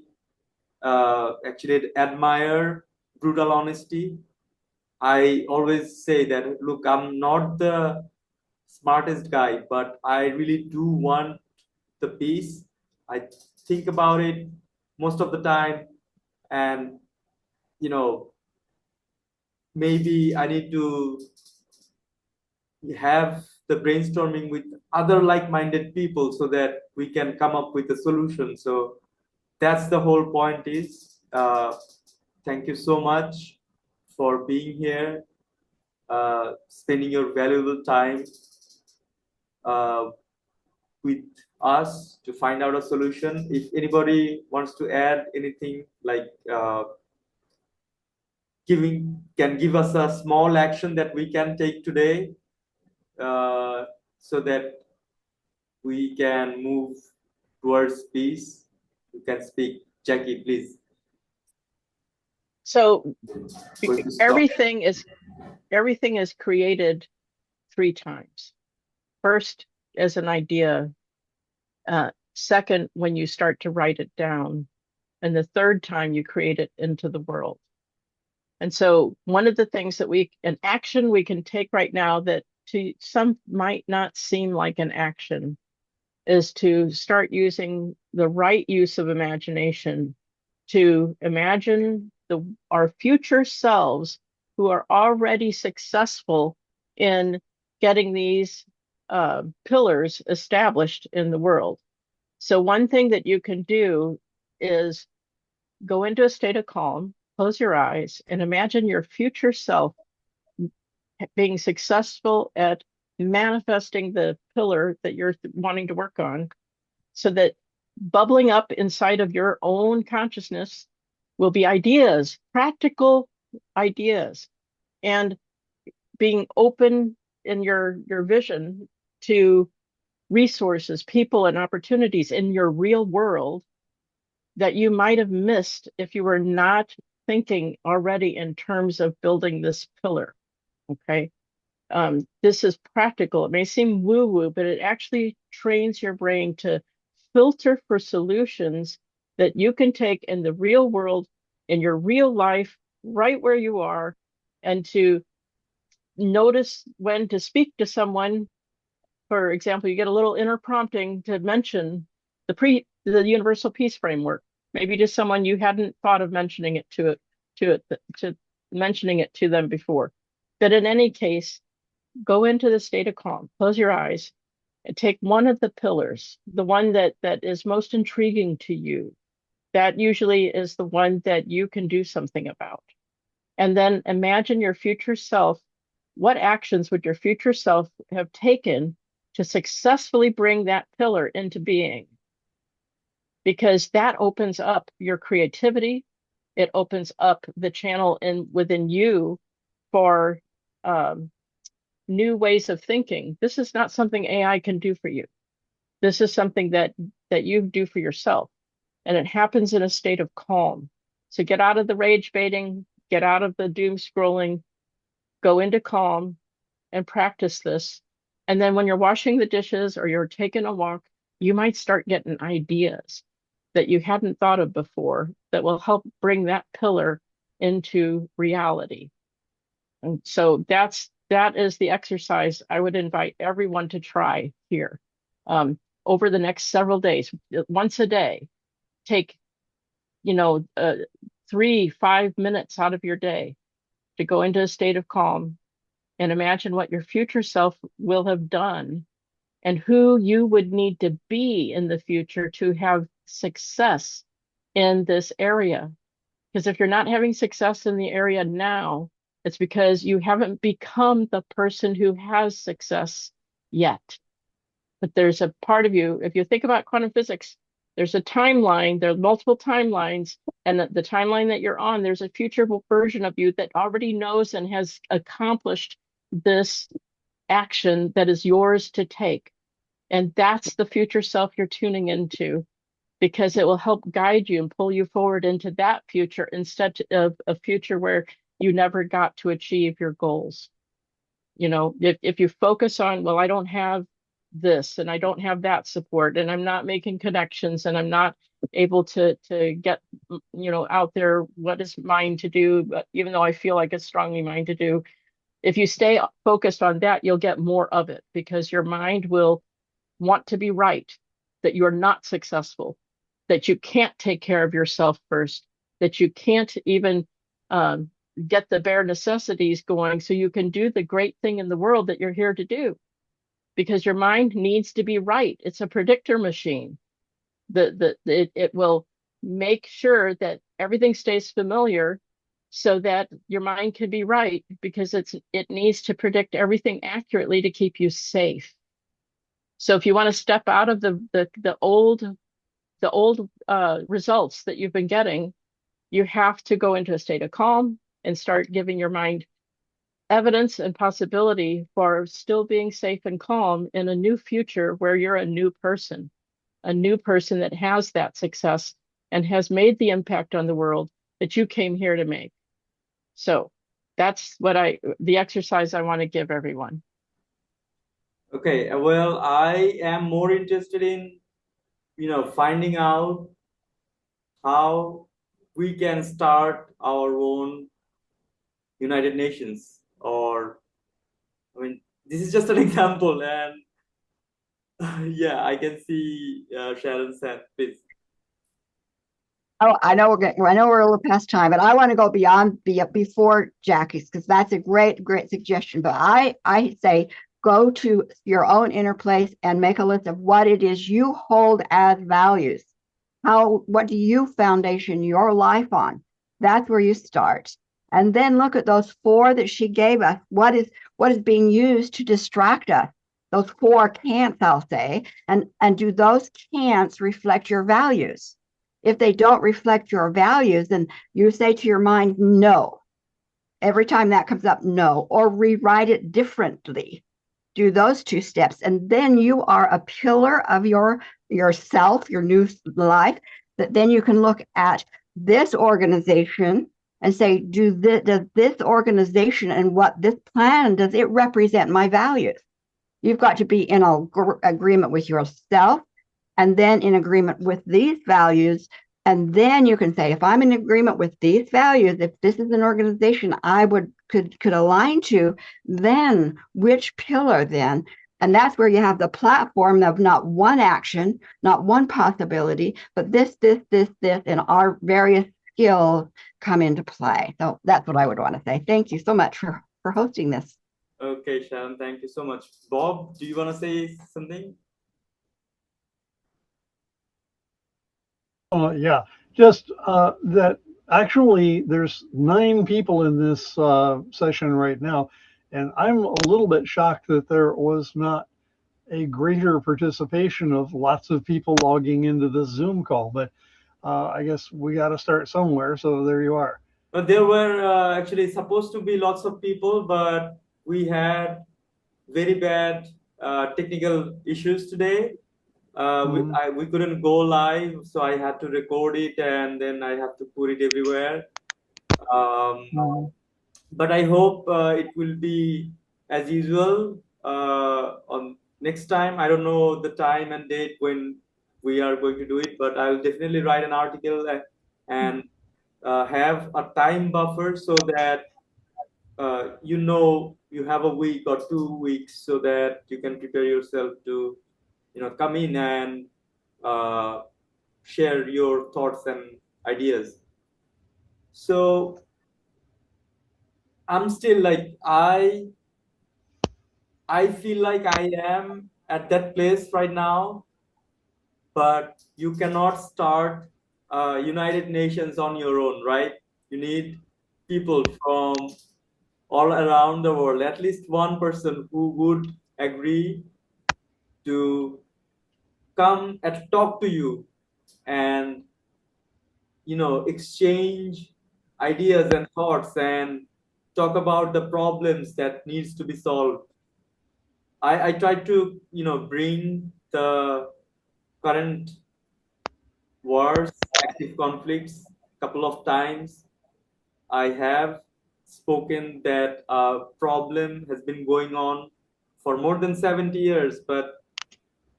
actually admire brutal honesty. I always say that, look, I'm not the smartest guy, but I really do want the peace. I think about it most of the time, and maybe I need to have the brainstorming with other like-minded people so that we can come up with a solution. So that's the whole point is. Thank you so much for being here, spending your valuable time uh, with us to find out a solution. If anybody wants to add anything, like can give us a small action that we can take today, so that we can move towards peace, you can speak. Jackie, please. So Going to stop. everything is created 3 times. First, as an idea. Second, when you start to write it down. And the third time you create it into the world. And so one of the things that an action we can take right now that to some might not seem like an action is to start using the right use of imagination to imagine our future selves who are already successful in getting these pillars established in the world. So one thing that you can do is go into a state of calm, close your eyes, and imagine your future self being successful at manifesting the pillar that you're wanting to work on, so that bubbling up inside of your own consciousness will be ideas, practical ideas, and being open in your vision to resources, people, and opportunities in your real world that you might have missed if you were not thinking already in terms of building this pillar. Okay. This is practical. It may seem woo-woo, but it actually trains your brain to filter for solutions that you can take in the real world, in your real life, right where you are, and to notice when to speak to someone. For example, you get a little inner prompting to mention the universal peace framework, maybe to someone you hadn't thought of mentioning it to mentioning it to them before. But in any case, go into the state of calm, close your eyes, and take one of the pillars, the one that is most intriguing to you. That usually is the one that you can do something about. And then imagine your future self. What actions would your future self have taken to successfully bring that pillar into being? Because that opens up your creativity. It opens up the channel within you for new ways of thinking. This is not something AI can do for you. This is something that you do for yourself. And it happens in a state of calm. So get out of the rage baiting, get out of the doom scrolling, go into calm and practice this. And then when you're washing the dishes or you're taking a walk, you might start getting ideas that you hadn't thought of before that will help bring that pillar into reality. And so that is the exercise I would invite everyone to try here. Over the next several days, once a day, take 3-5 minutes out of your day to go into a state of calm and imagine what your future self will have done and who you would need to be in the future to have success in this area. Because if you're not having success in the area now, it's because you haven't become the person who has success yet. But there's a part of you, if you think about quantum physics, there's a timeline, there are multiple timelines, and the timeline that you're on, there's a future version of you that already knows and has accomplished this action that is yours to take. And that's the future self you're tuning into, because it will help guide you and pull you forward into that future instead of a future where you never got to achieve your goals. If you focus on, well, I don't have this and I don't have that support and I'm not making connections and I'm not able to get, out there what is mine to do. But even though I feel like it's strongly mine to do, if you stay focused on that, you'll get more of it because your mind will want to be right, that you're not successful, that you can't take care of yourself first, that you can't even um, get the bare necessities going so you can do the great thing in the world that you're here to do. Because your mind needs to be right. It's a predictor machine. It will make sure that everything stays familiar so that your mind can be right because it needs to predict everything accurately to keep you safe. So if you want to step out of the old results that you've been getting, you have to go into a state of calm and start giving your mind evidence and possibility for still being safe and calm in a new future where you're a new person that has that success and has made the impact on the world that you came here to make. So that's the exercise I want to give everyone. Okay, well, I am more interested in, finding out how we can start our own United Nations, or, I mean, this is just an example, and yeah, I can see Sharon's hand, please. Oh, I know we're a little past time, but I want to go before Jackie's because that's a great suggestion. But I say go to your own inner place and make a list of what it is you hold as values. What do you foundation your life on? That's where you start. And then look at those 4 that she gave us. What is being used to distract us? Those 4 can'ts, I'll say, and do those can'ts reflect your values? If they don't reflect your values, then you say to your mind, no. Every time that comes up, no, or rewrite it differently. Do those 2 steps. And then you are a pillar of yourself, your new life, that then you can look at this organization and say, does this organization and what this plan, does it represent my values? You've got to be in agreement with yourself and then in agreement with these values. And then you can say, if I'm in agreement with these values, if this is an organization I could align to, then which pillar then? And that's where you have the platform of not one action, not one possibility, but this, and our various skills come into play. So that's what I would want to say. Thank you so much for hosting this. Okay, Sharon, thank you so much. Bob, do you want to say something? Yeah, just that actually there's 9 people in this session right now, and I'm a little bit shocked that there was not a greater participation of lots of people logging into this Zoom call. But I guess we got to start somewhere, so there you are. But there were actually supposed to be lots of people, but we had very bad technical issues today. We couldn't go live, so I had to record it and then I have to put it everywhere. But I hope it will be as usual on next time. I don't know the time and date when we are going to do it, but I will definitely write an article and have a time buffer so that you have a week or 2 weeks so that you can prepare yourself to come in and share your thoughts and ideas. So I'm still like I feel like I am at that place right now, but you cannot start United Nations on your own, right? You need people from all around the world, at least one person who would agree to come and talk to you and exchange ideas and thoughts and talk about the problems that needs to be solved. I tried to bring the current wars, active conflicts a couple of times. I have spoken that a problem has been going on for more than 70 years, but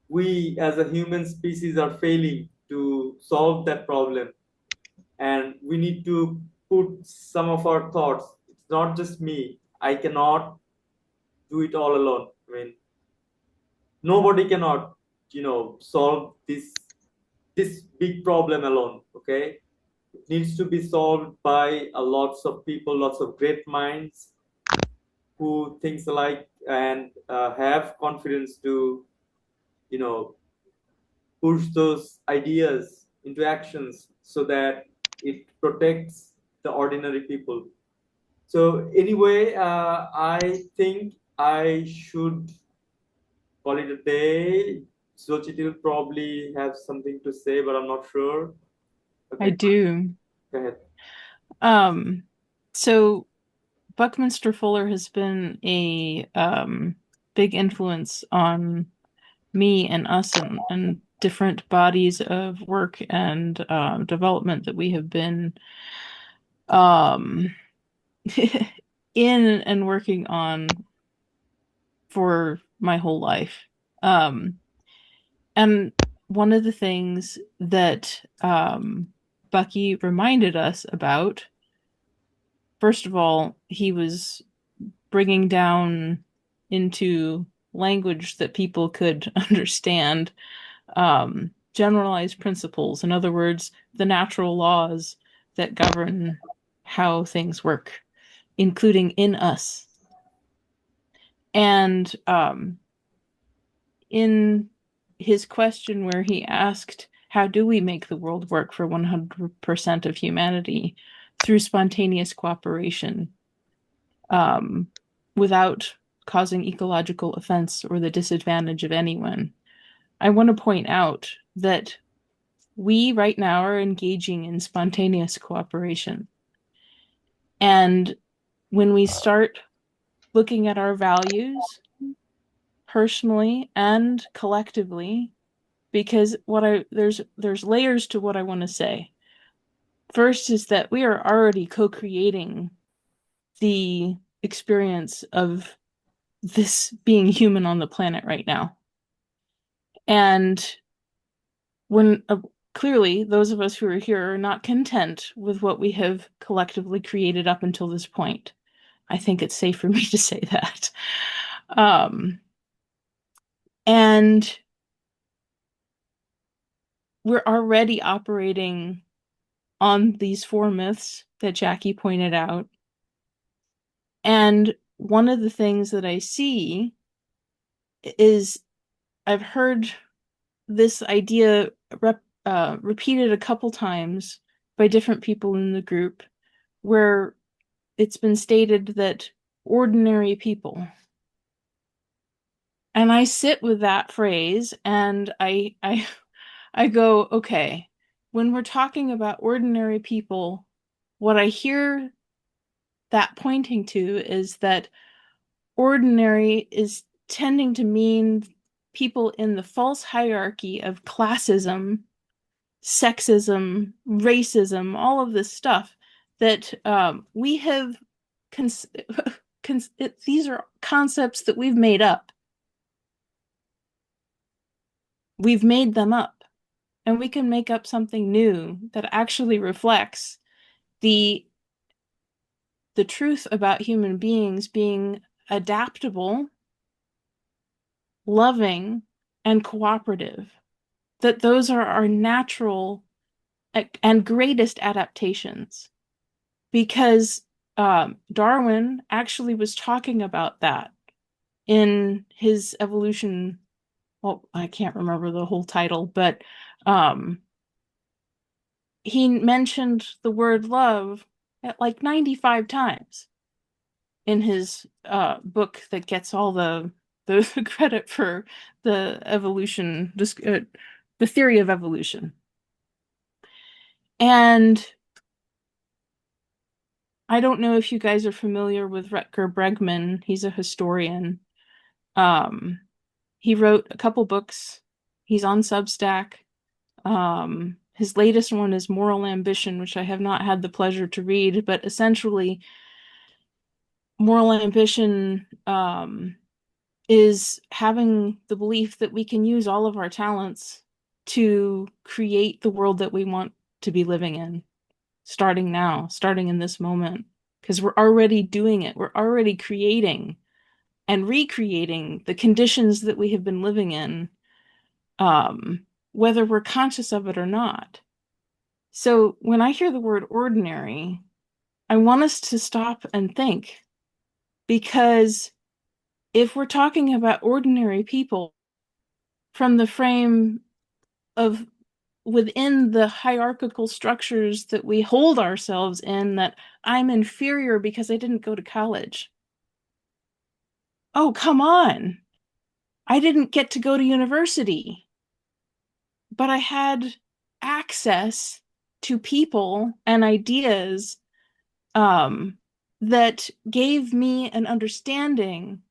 we as a human species are failing to to solve that problem. And we need to put some of our thoughts. It's not just me. I cannot do it all alone. I mean, nobody cannot, solve this big problem alone. Okay, it needs to be solved by lots of people, lots of great minds who thinks alike and have confidence to, you know, push those ideas into actions so that it protects the ordinary people. So anyway, I think I should call it a day. Sochit will probably have something to say, but I'm not sure. I do. Go ahead. So Buckminster Fuller has been a big influence on me and us and different bodies of work and development that we have been in and working on for my whole life. And one of the things that Bucky reminded us about, first of all, he was bringing down into language that people could understand generalized principles. In other words, the natural laws that govern how things work, including in us. And in his question where he asked, how do we make the world work for 100% of humanity through spontaneous cooperation without causing ecological offense or the disadvantage of anyone? I want to point out that we right now are engaging in spontaneous cooperation. And when we start looking at our values personally and collectively, because there's layers to what I want to say. First is that we are already co-creating the experience of this being human on the planet right now. And when clearly those of us who are here are not content with what we have collectively created up until this point. I think it's safe for me to say that. And we're already operating on these four myths that Jackie pointed out. And one of the things that I see is I've heard this idea repeated a couple times by different people in the group, where it's been stated that ordinary people. And I sit with that phrase and I go, okay, when we're talking about ordinary people, what I hear that pointing to is that ordinary is tending to mean people in the false hierarchy of classism, sexism, racism, all of this stuff that we have. These are concepts that we've made up. We've made them up, and we can make up something new that actually reflects the truth about human beings being adaptable, loving, and cooperative. That those are our natural and greatest adaptations. Because Darwin actually was talking about that in his evolution. Well, I can't remember the whole title, but he mentioned the word love at like 95 times in his book that gets all the credit for the evolution, the theory of evolution. And I don't know if you guys are familiar with Rutger Bregman. He's a historian. He wrote a couple books. He's on Substack. His latest one is Moral Ambition, which I have not had the pleasure to read, but essentially moral ambition is having the belief that we can use all of our talents to create the world that we want to be living in, starting now, starting in this moment, because we're already doing it. We're already creating and recreating the conditions that we have been living in, whether we're conscious of it or not. So when I hear the word ordinary, I want us to stop and think, because if we're talking about ordinary people from the frame of within the hierarchical structures that we hold ourselves in, that I'm inferior because I didn't go to college. Oh, come on. I didn't get to go to university, but I had access to people and ideas that gave me an understanding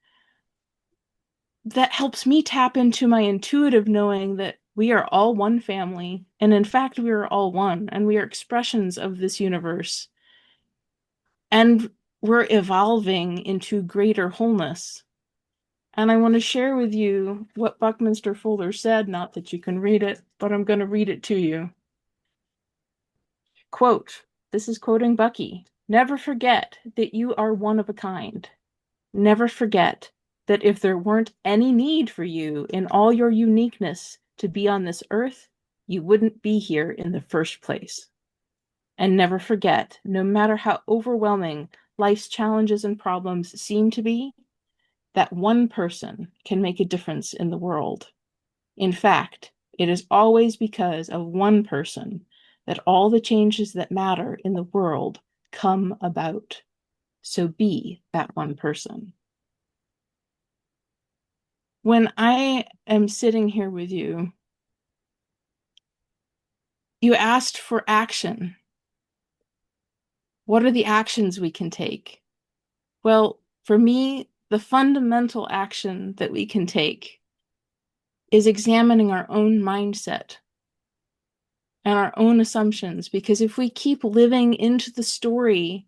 that helps me tap into my intuitive knowing that we are all one family. And in fact, we are all one, and we are expressions of this universe. And we're evolving into greater wholeness. And I want to share with you what Buckminster Fuller said, not that you can read it, but I'm going to read it to you. Quote, this is quoting Bucky, "Never forget that you are one of a kind. Never forget that if there weren't any need for you in all your uniqueness to be on this earth, you wouldn't be here in the first place. And never forget, no matter how overwhelming life's challenges and problems seem to be, that one person can make a difference in the world. In fact, it is always because of one person that all the changes that matter in the world come about. So be that one person." When I am sitting here with you, you asked for action. What are the actions we can take? Well, for me, the fundamental action that we can take is examining our own mindset and our own assumptions, because if we keep living into the story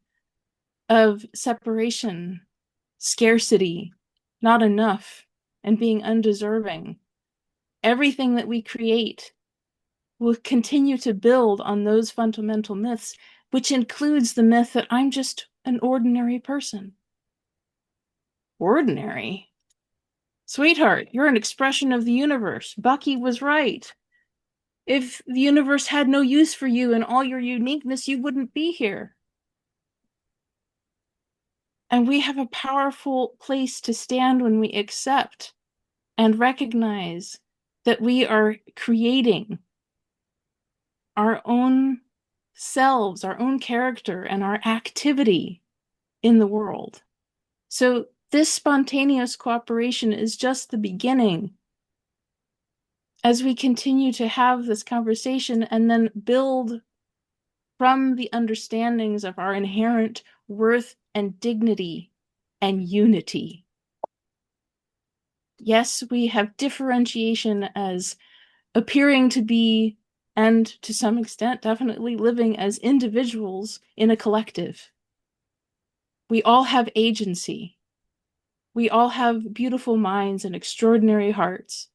of separation, scarcity, not enough, and being undeserving, everything that we create will continue to build on those fundamental myths, which includes the myth that I'm just an ordinary person. Ordinary? Sweetheart, you're an expression of the universe. Bucky was right. If the universe had no use for you and all your uniqueness, you wouldn't be here. And we have a powerful place to stand when we accept and recognize that we are creating our own selves, our own character, and our activity in the world. So this spontaneous cooperation is just the beginning. As we continue to have this conversation and then build from the understandings of our inherent worth and dignity and unity. Yes, we have differentiation as appearing to be, and to some extent, definitely living as individuals in a collective. We all have agency. We all have beautiful minds and extraordinary hearts.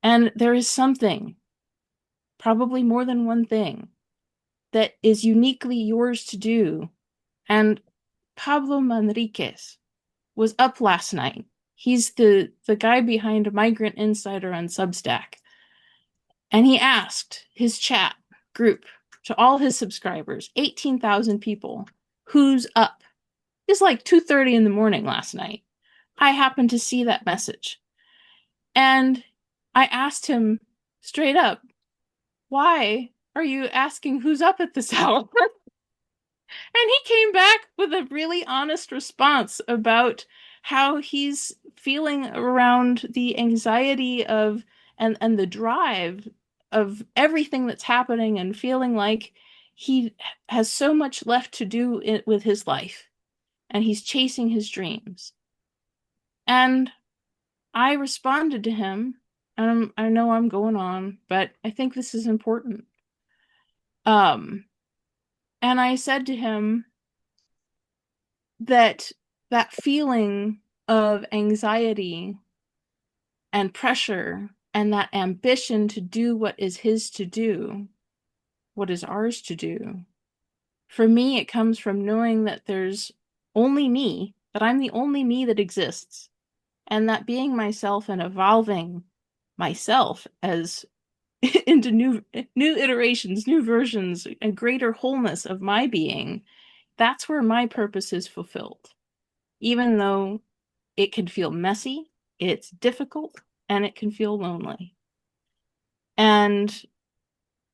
And there is something, probably more than one thing, that is uniquely yours to do. And Pablo Manriquez was up last night. He's the guy behind Migrant Insider on Substack. And he asked his chat group, to all his subscribers, 18,000 people, who's up? It's like 2:30 in the morning last night. I happened to see that message. And I asked him straight up, why are you asking who's up at this hour? And he came back with a really honest response about how he's feeling around the anxiety of and the drive of everything that's happening, and feeling like he has so much left to do with his life, and he's chasing his dreams. And I responded to him, and I know I'm going on, but I think this is important. And I said to him that that feeling of anxiety and pressure And that ambition to do what is his to do, what is ours to do, for me, it comes from knowing that there's only me, that I'm the only me that exists, and that being myself and evolving myself as into new iterations, new versions, a greater wholeness of my being, that's where my purpose is fulfilled. Even though it can feel messy, it's difficult, and it can feel lonely. And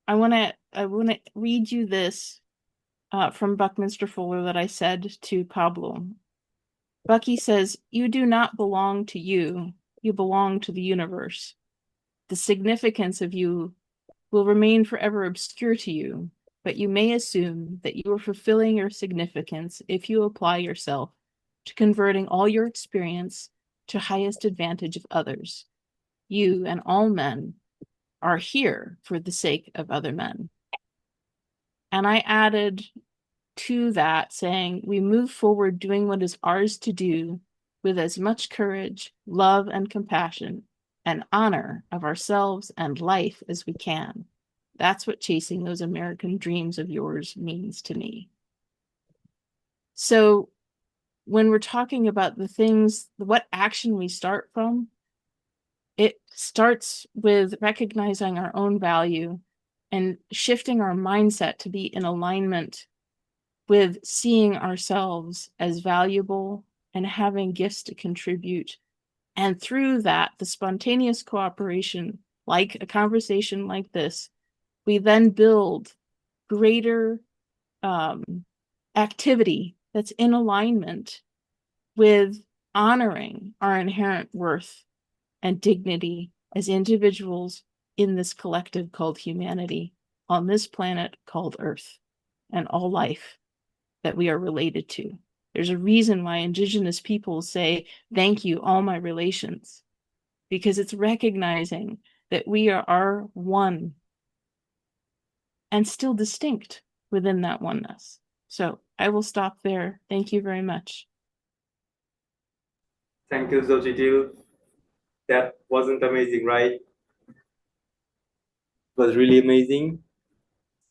I want to read you this from Buckminster Fuller that I said to Pablo. Bucky says, "You do not belong to you. You belong to the universe. The significance of you will remain forever obscure to you, but you may assume that you are fulfilling your significance if you apply yourself to converting all your experience to highest advantage of others. You and all men are here for the sake of other men." And I added to that saying, we move forward doing what is ours to do with as much courage, love, and compassion, and honor of ourselves and life as we can. That's what chasing those American dreams of yours means to me. So when we're talking about the things, what action we start from, it starts with recognizing our own value and shifting our mindset to be in alignment with seeing ourselves as valuable and having gifts to contribute. And through that, the spontaneous cooperation, like a conversation like this, we then build greater activity that's in alignment with honoring our inherent worth and dignity as individuals in this collective called humanity, on this planet called Earth, and all life that we are related to. There's a reason why Indigenous peoples say, "Thank you, all my relations," because it's recognizing that we are one and still distinct within that oneness. So I will stop there. Thank you very much. Thank you, Xochitl. That wasn't amazing, right? It was really amazing.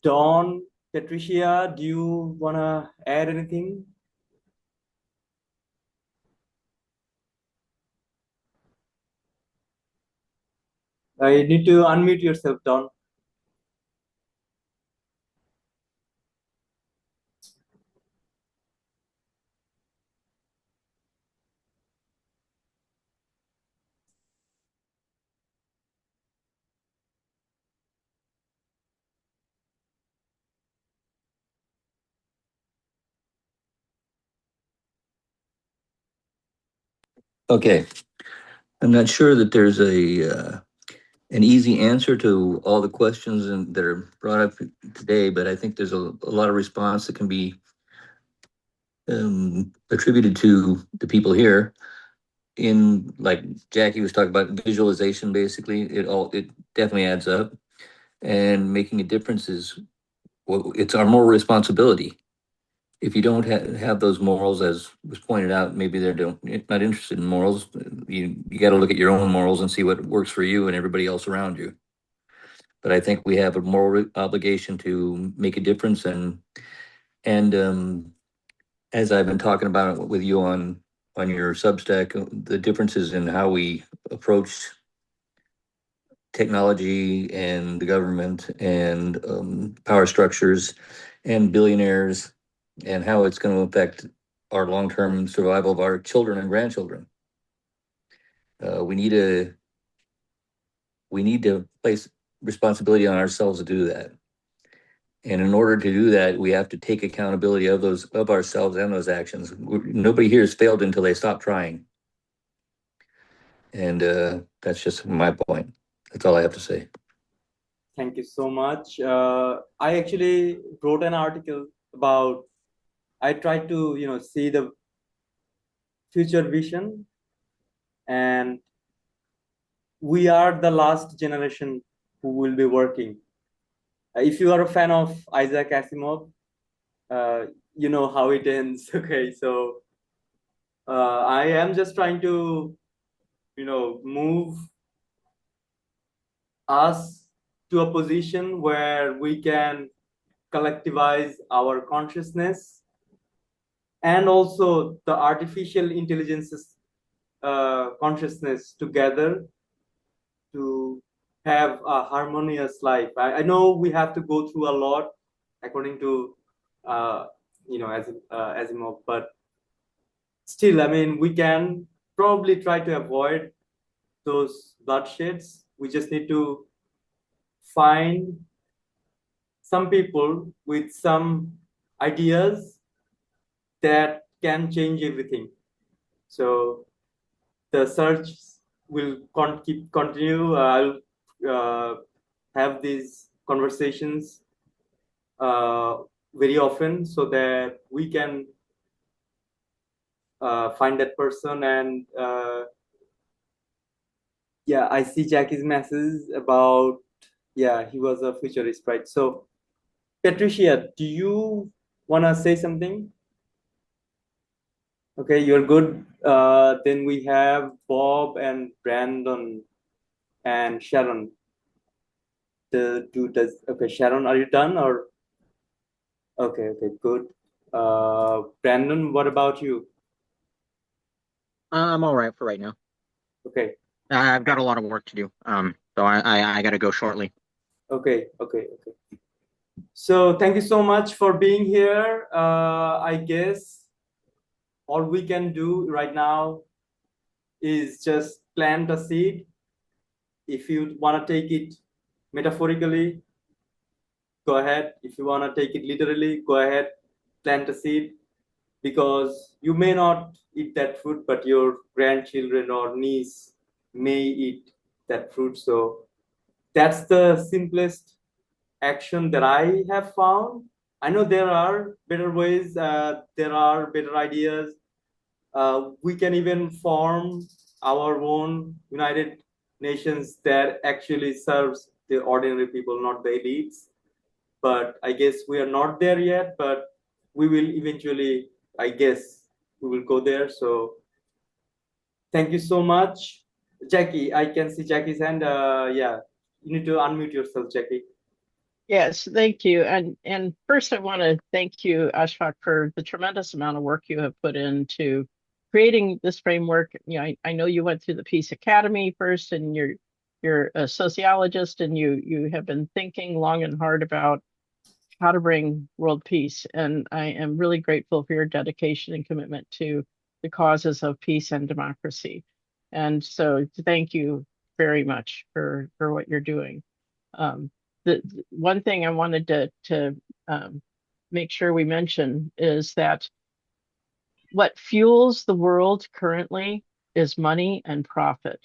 Dawn, Patricia, do you want to add anything? I need to unmute yourself, Dawn. Okay. I'm not sure that there's an easy answer to all the questions that are brought up today, but I think there's a lot of response that can be attributed to the people here. In, like Jackie was talking about, visualization, basically, it definitely adds up, and making a difference is, well, it's our moral responsibility. If you don't have those morals, as was pointed out, maybe they're not interested in morals. You got to look at your own morals and see what works for you and everybody else around you. But I think we have a moral obligation to make a difference, and as I've been talking about with you on your Substack, the differences in how we approach technology and the government and power structures and billionaires, and how it's going to affect our long-term survival of our children and grandchildren. We need to place responsibility on ourselves to do that. And in order to do that, we have to take accountability of ourselves and those actions. Nobody here has failed until they stop trying. And that's just my point. That's all I have to say. Thank you so much. I actually wrote an article about, I tried to, see the future vision, and we are the last generation who will be working. If you are a fan of Isaac Asimov, you know how it ends. Okay, so I am just trying to, move us to a position where we can collectivize our consciousness and also the artificial intelligence's consciousness together to have a harmonious life. I know we have to go through a lot according to Asimov, but still, I mean, we can probably try to avoid those bloodsheds. We just need to find some people with some ideas that can change everything. So the search will keep continue. I'll have these conversations very often so that we can find that person. And yeah, I see Jackie's message about, yeah, he was a futurist, right? So Patricia, do you want to say something? Okay, you're good. Then we have Bob and Brandon and Sharon. Okay, Sharon, are you done or? Okay, good. Brandon, what about you? I'm all right for right now. Okay. I've got a lot of work to do. So I got to go shortly. Okay. So thank you so much for being here. I guess all we can do right now is just plant a seed. If you want to take it metaphorically, go ahead. If you want to take it literally, go ahead, plant a seed, because you may not eat that fruit, but your grandchildren or niece may eat that fruit. So that's the simplest action that I have found. I know there are better ways, there are better ideas. We can even form our own United Nations that actually serves the ordinary people, not the elites. But I guess we are not there yet, but we will eventually, I guess we will go there. So thank you so much. Jackie, I can see Jackie's hand. Yeah, you need to unmute yourself, Jackie. Yes, thank you. And first I want to thank you, Ashfaq, for the tremendous amount of work you have put into creating this framework. You know, I know you went through the Peace Academy first, and you're a sociologist, and you have been thinking long and hard about how to bring world peace. And I am really grateful for your dedication and commitment to the causes of peace and democracy. And so thank you very much for what you're doing. The one thing I wanted to make sure we mention is that what fuels the world currently is money and profit.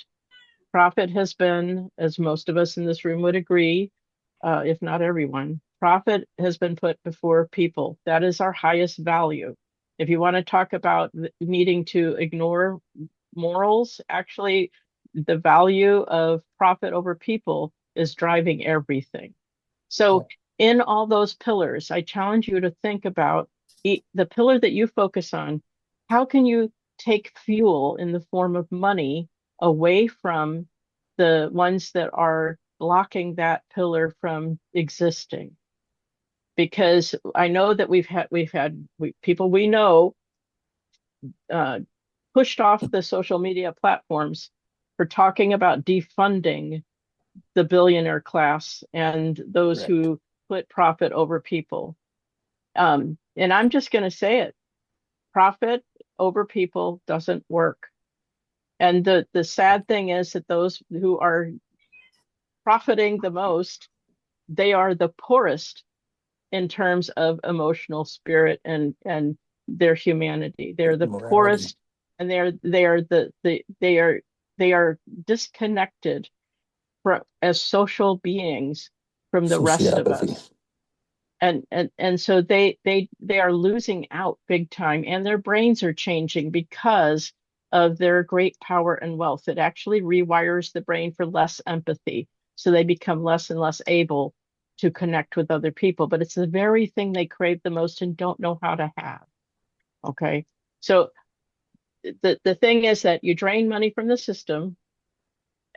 Profit has been, as most of us in this room would agree, if not everyone, profit has been put before people. That is our highest value. If you want to talk about needing to ignore morals, actually, the value of profit over people is driving everything. So, in all those pillars, I challenge you to think about the pillar that you focus on. How can you take fuel in the form of money away from the ones that are blocking that pillar from existing? Because I know that people we know uh, pushed off the social media platforms for talking about defunding the billionaire class and those Correct. who put profit over people. And I'm just going to say it, profit over people doesn't work. And the sad thing is that those who are profiting the most, they are the poorest in terms of emotional spirit and their humanity. They're the Morality. poorest, and they are disconnected as social beings from the rest of Sociopathy. us. And so they are losing out big time, and their brains are changing because of their great power and wealth. It actually rewires the brain for less empathy, so they become less and less able to connect with other people. But it's the very thing they crave the most and don't know how to have. Okay, so the thing is that you drain money from the system,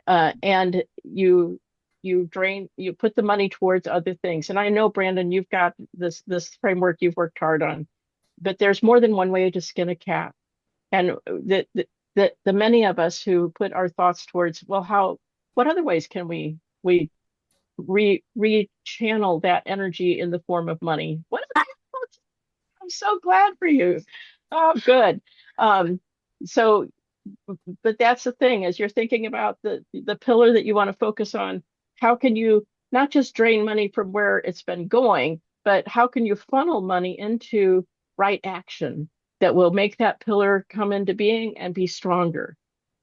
and you you put the money towards other things. And I know, Brandon, you've got this framework you've worked hard on, but there's more than one way to skin a cat. And the many of us who put our thoughts towards, well, what other ways can we re-channel that energy in the form of money? I'm so glad for you. Oh, good. Um, so but that's the thing, as you're thinking about the pillar that you want to focus on, how can you not just drain money from where it's been going, but how can you funnel money into right action that will make that pillar come into being and be stronger?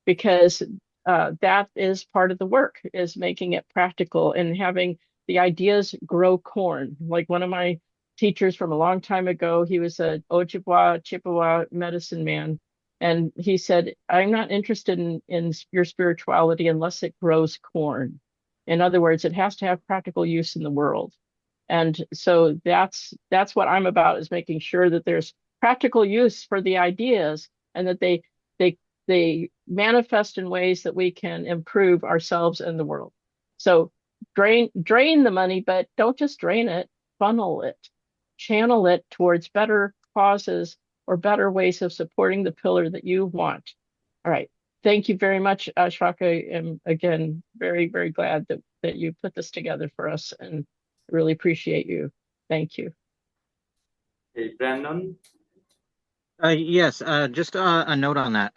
Because that is part of the work, is making it practical and having the ideas grow corn. Like one of my teachers from a long time ago, he was a Ojibwa Chippewa medicine man, and he said, I'm not interested in your spirituality unless it grows corn. In other words, it has to have practical use in the world. And so that's what I'm about, is making sure that there's practical use for the ideas, and that they they manifest in ways that we can improve ourselves and the world. So drain the money, but don't just drain it, funnel it, channel it towards better causes or better ways of supporting the pillar that you want. All right. Thank you very much, Ashfaq. I am again very, very glad that you put this together for us, and really appreciate you. Thank you. Hey, Brandon. Yes, just a note on that.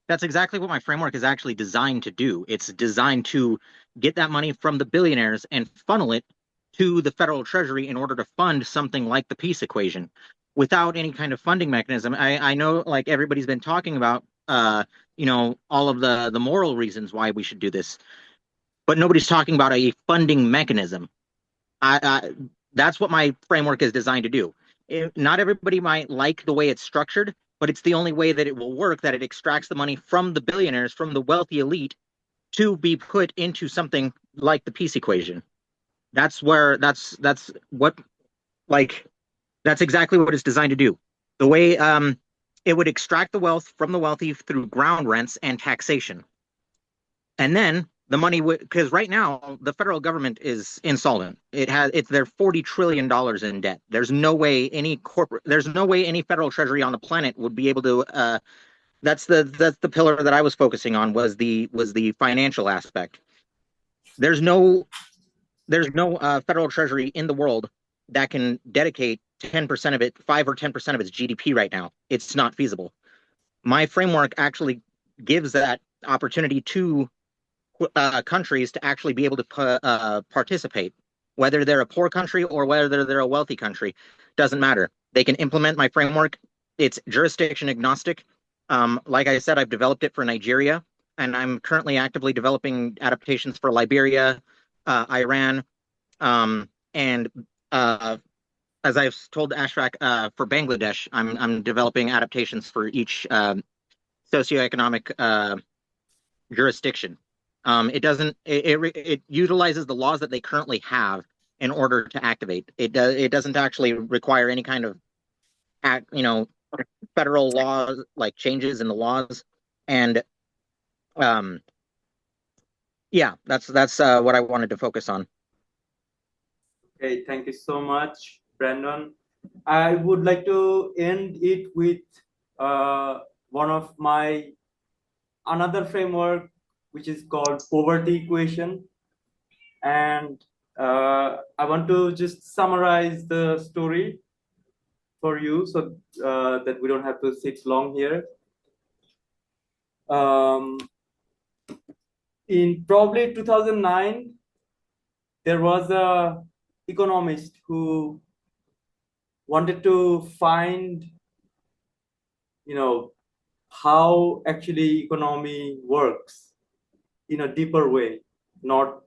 That's exactly what my framework is actually designed to do. It's designed to get that money from the billionaires and funnel it to the federal treasury in order to fund something like the peace equation without any kind of funding mechanism. I know, like, everybody's been talking about, all of the moral reasons why we should do this, but nobody's talking about a funding mechanism. That's what my framework is designed to do. Not everybody might like the way it's structured, but it's the only way that it will work, that it extracts the money from the billionaires, from the wealthy elite, to be put into something like the peace equation. That's what, like, that's exactly what it's designed to do. The way it would extract the wealth from the wealthy through ground rents and taxation. And then the money would, because right now the federal government is insolvent. They're $40 trillion in debt. There's no way any federal treasury on the planet would be able to. That's the pillar that I was focusing on, was the financial aspect. There's no federal treasury in the world that can dedicate 10% of it, 5 or 10% of its GDP right now. It's not feasible. My framework actually gives that opportunity to countries to actually be able to participate, whether they're a poor country or whether they're a wealthy country, doesn't matter. They can implement my framework. It's jurisdiction agnostic. Like I said, I've developed it for Nigeria, and I'm currently actively developing adaptations for Liberia, Iran, and as I've told Ashfaq, for Bangladesh, I'm developing adaptations for each socioeconomic jurisdiction. It utilizes the laws that they currently have in order to activate. It doesn't actually require any kind of federal laws, like changes in the laws. And yeah, that's what I wanted to focus on. Okay, thank you so much, Brandon. I would like to end it with one of my another framework, which is called poverty equation. And I want to just summarize the story for you, so that we don't have to sit long here. In probably 2009, there was a economist who wanted to find, how actually economy works in a deeper way, not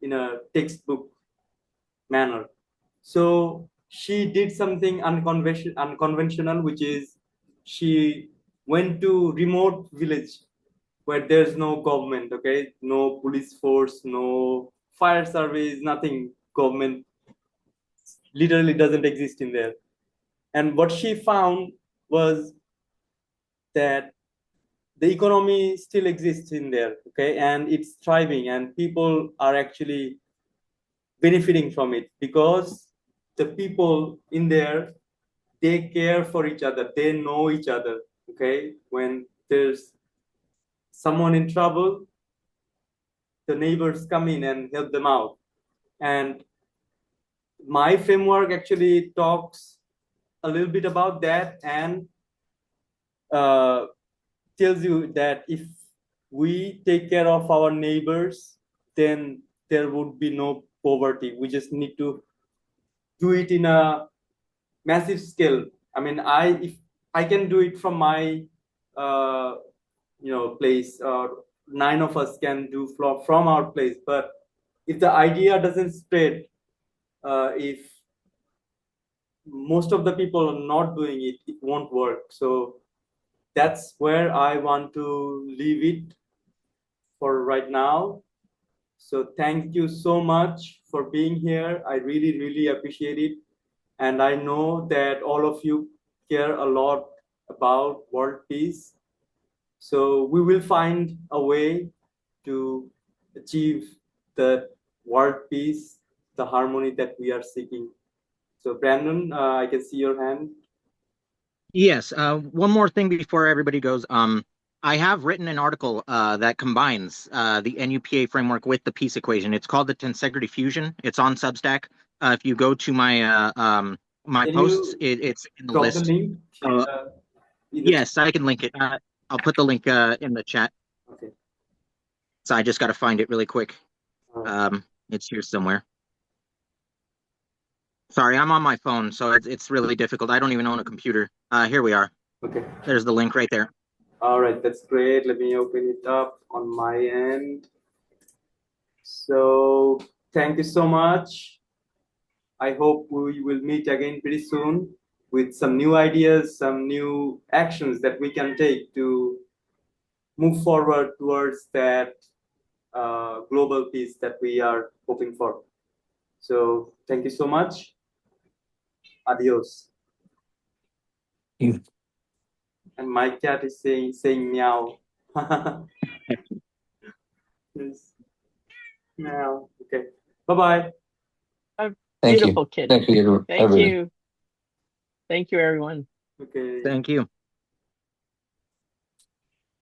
in a textbook manner. So she did something unconventional, which is she went to remote village where there's no government, okay, no police force, no fire service, nothing. Government literally doesn't exist in there. And what she found was that the economy still exists in there, okay, and it's thriving, and people are actually benefiting from it because the people in there, they care for each other, they know each other, okay. When there's someone in trouble, the neighbors come in and help them out. And my framework actually talks a little bit about that, and tells you that if we take care of our neighbors, then there would be no poverty. We just need to do it in a massive scale. I mean, if I can do it from my place, or 9 of us can do from our place, but if the idea doesn't spread, if most of the people are not doing it, it won't work. So that's where I want to leave it for right now. So thank you so much for being here. I really, really appreciate it. And I know that all of you care a lot about world peace. So we will find a way to achieve the world peace, the harmony that we are seeking. So Brandon, I can see your hand. Yes. One more thing before everybody goes. I have written an article that combines the NUPA framework with the peace equation. It's called the tensegrity fusion. It's on Substack. If you go to my my Can posts, you it's in the drop the list. link? Yes, I can link it. I'll put the link in the chat. Okay. So I just got to find it really quick. Right. It's here somewhere. Sorry, I'm on my phone, so it's really difficult. I don't even own a computer. Here we are. Okay. There's the link right there. All right, that's great. Let me open it up on my end. So thank you so much. I hope we will meet again pretty soon with some new ideas, some new actions that we can take to move forward towards that global peace that we are hoping for. So thank you so much. Adios. You. And my cat is saying meow. Yes. Meow. Okay. Bye-bye. Thank Beautiful you. kitty. Thank you, Thank everybody. you. Thank you, everyone. Okay. Thank you.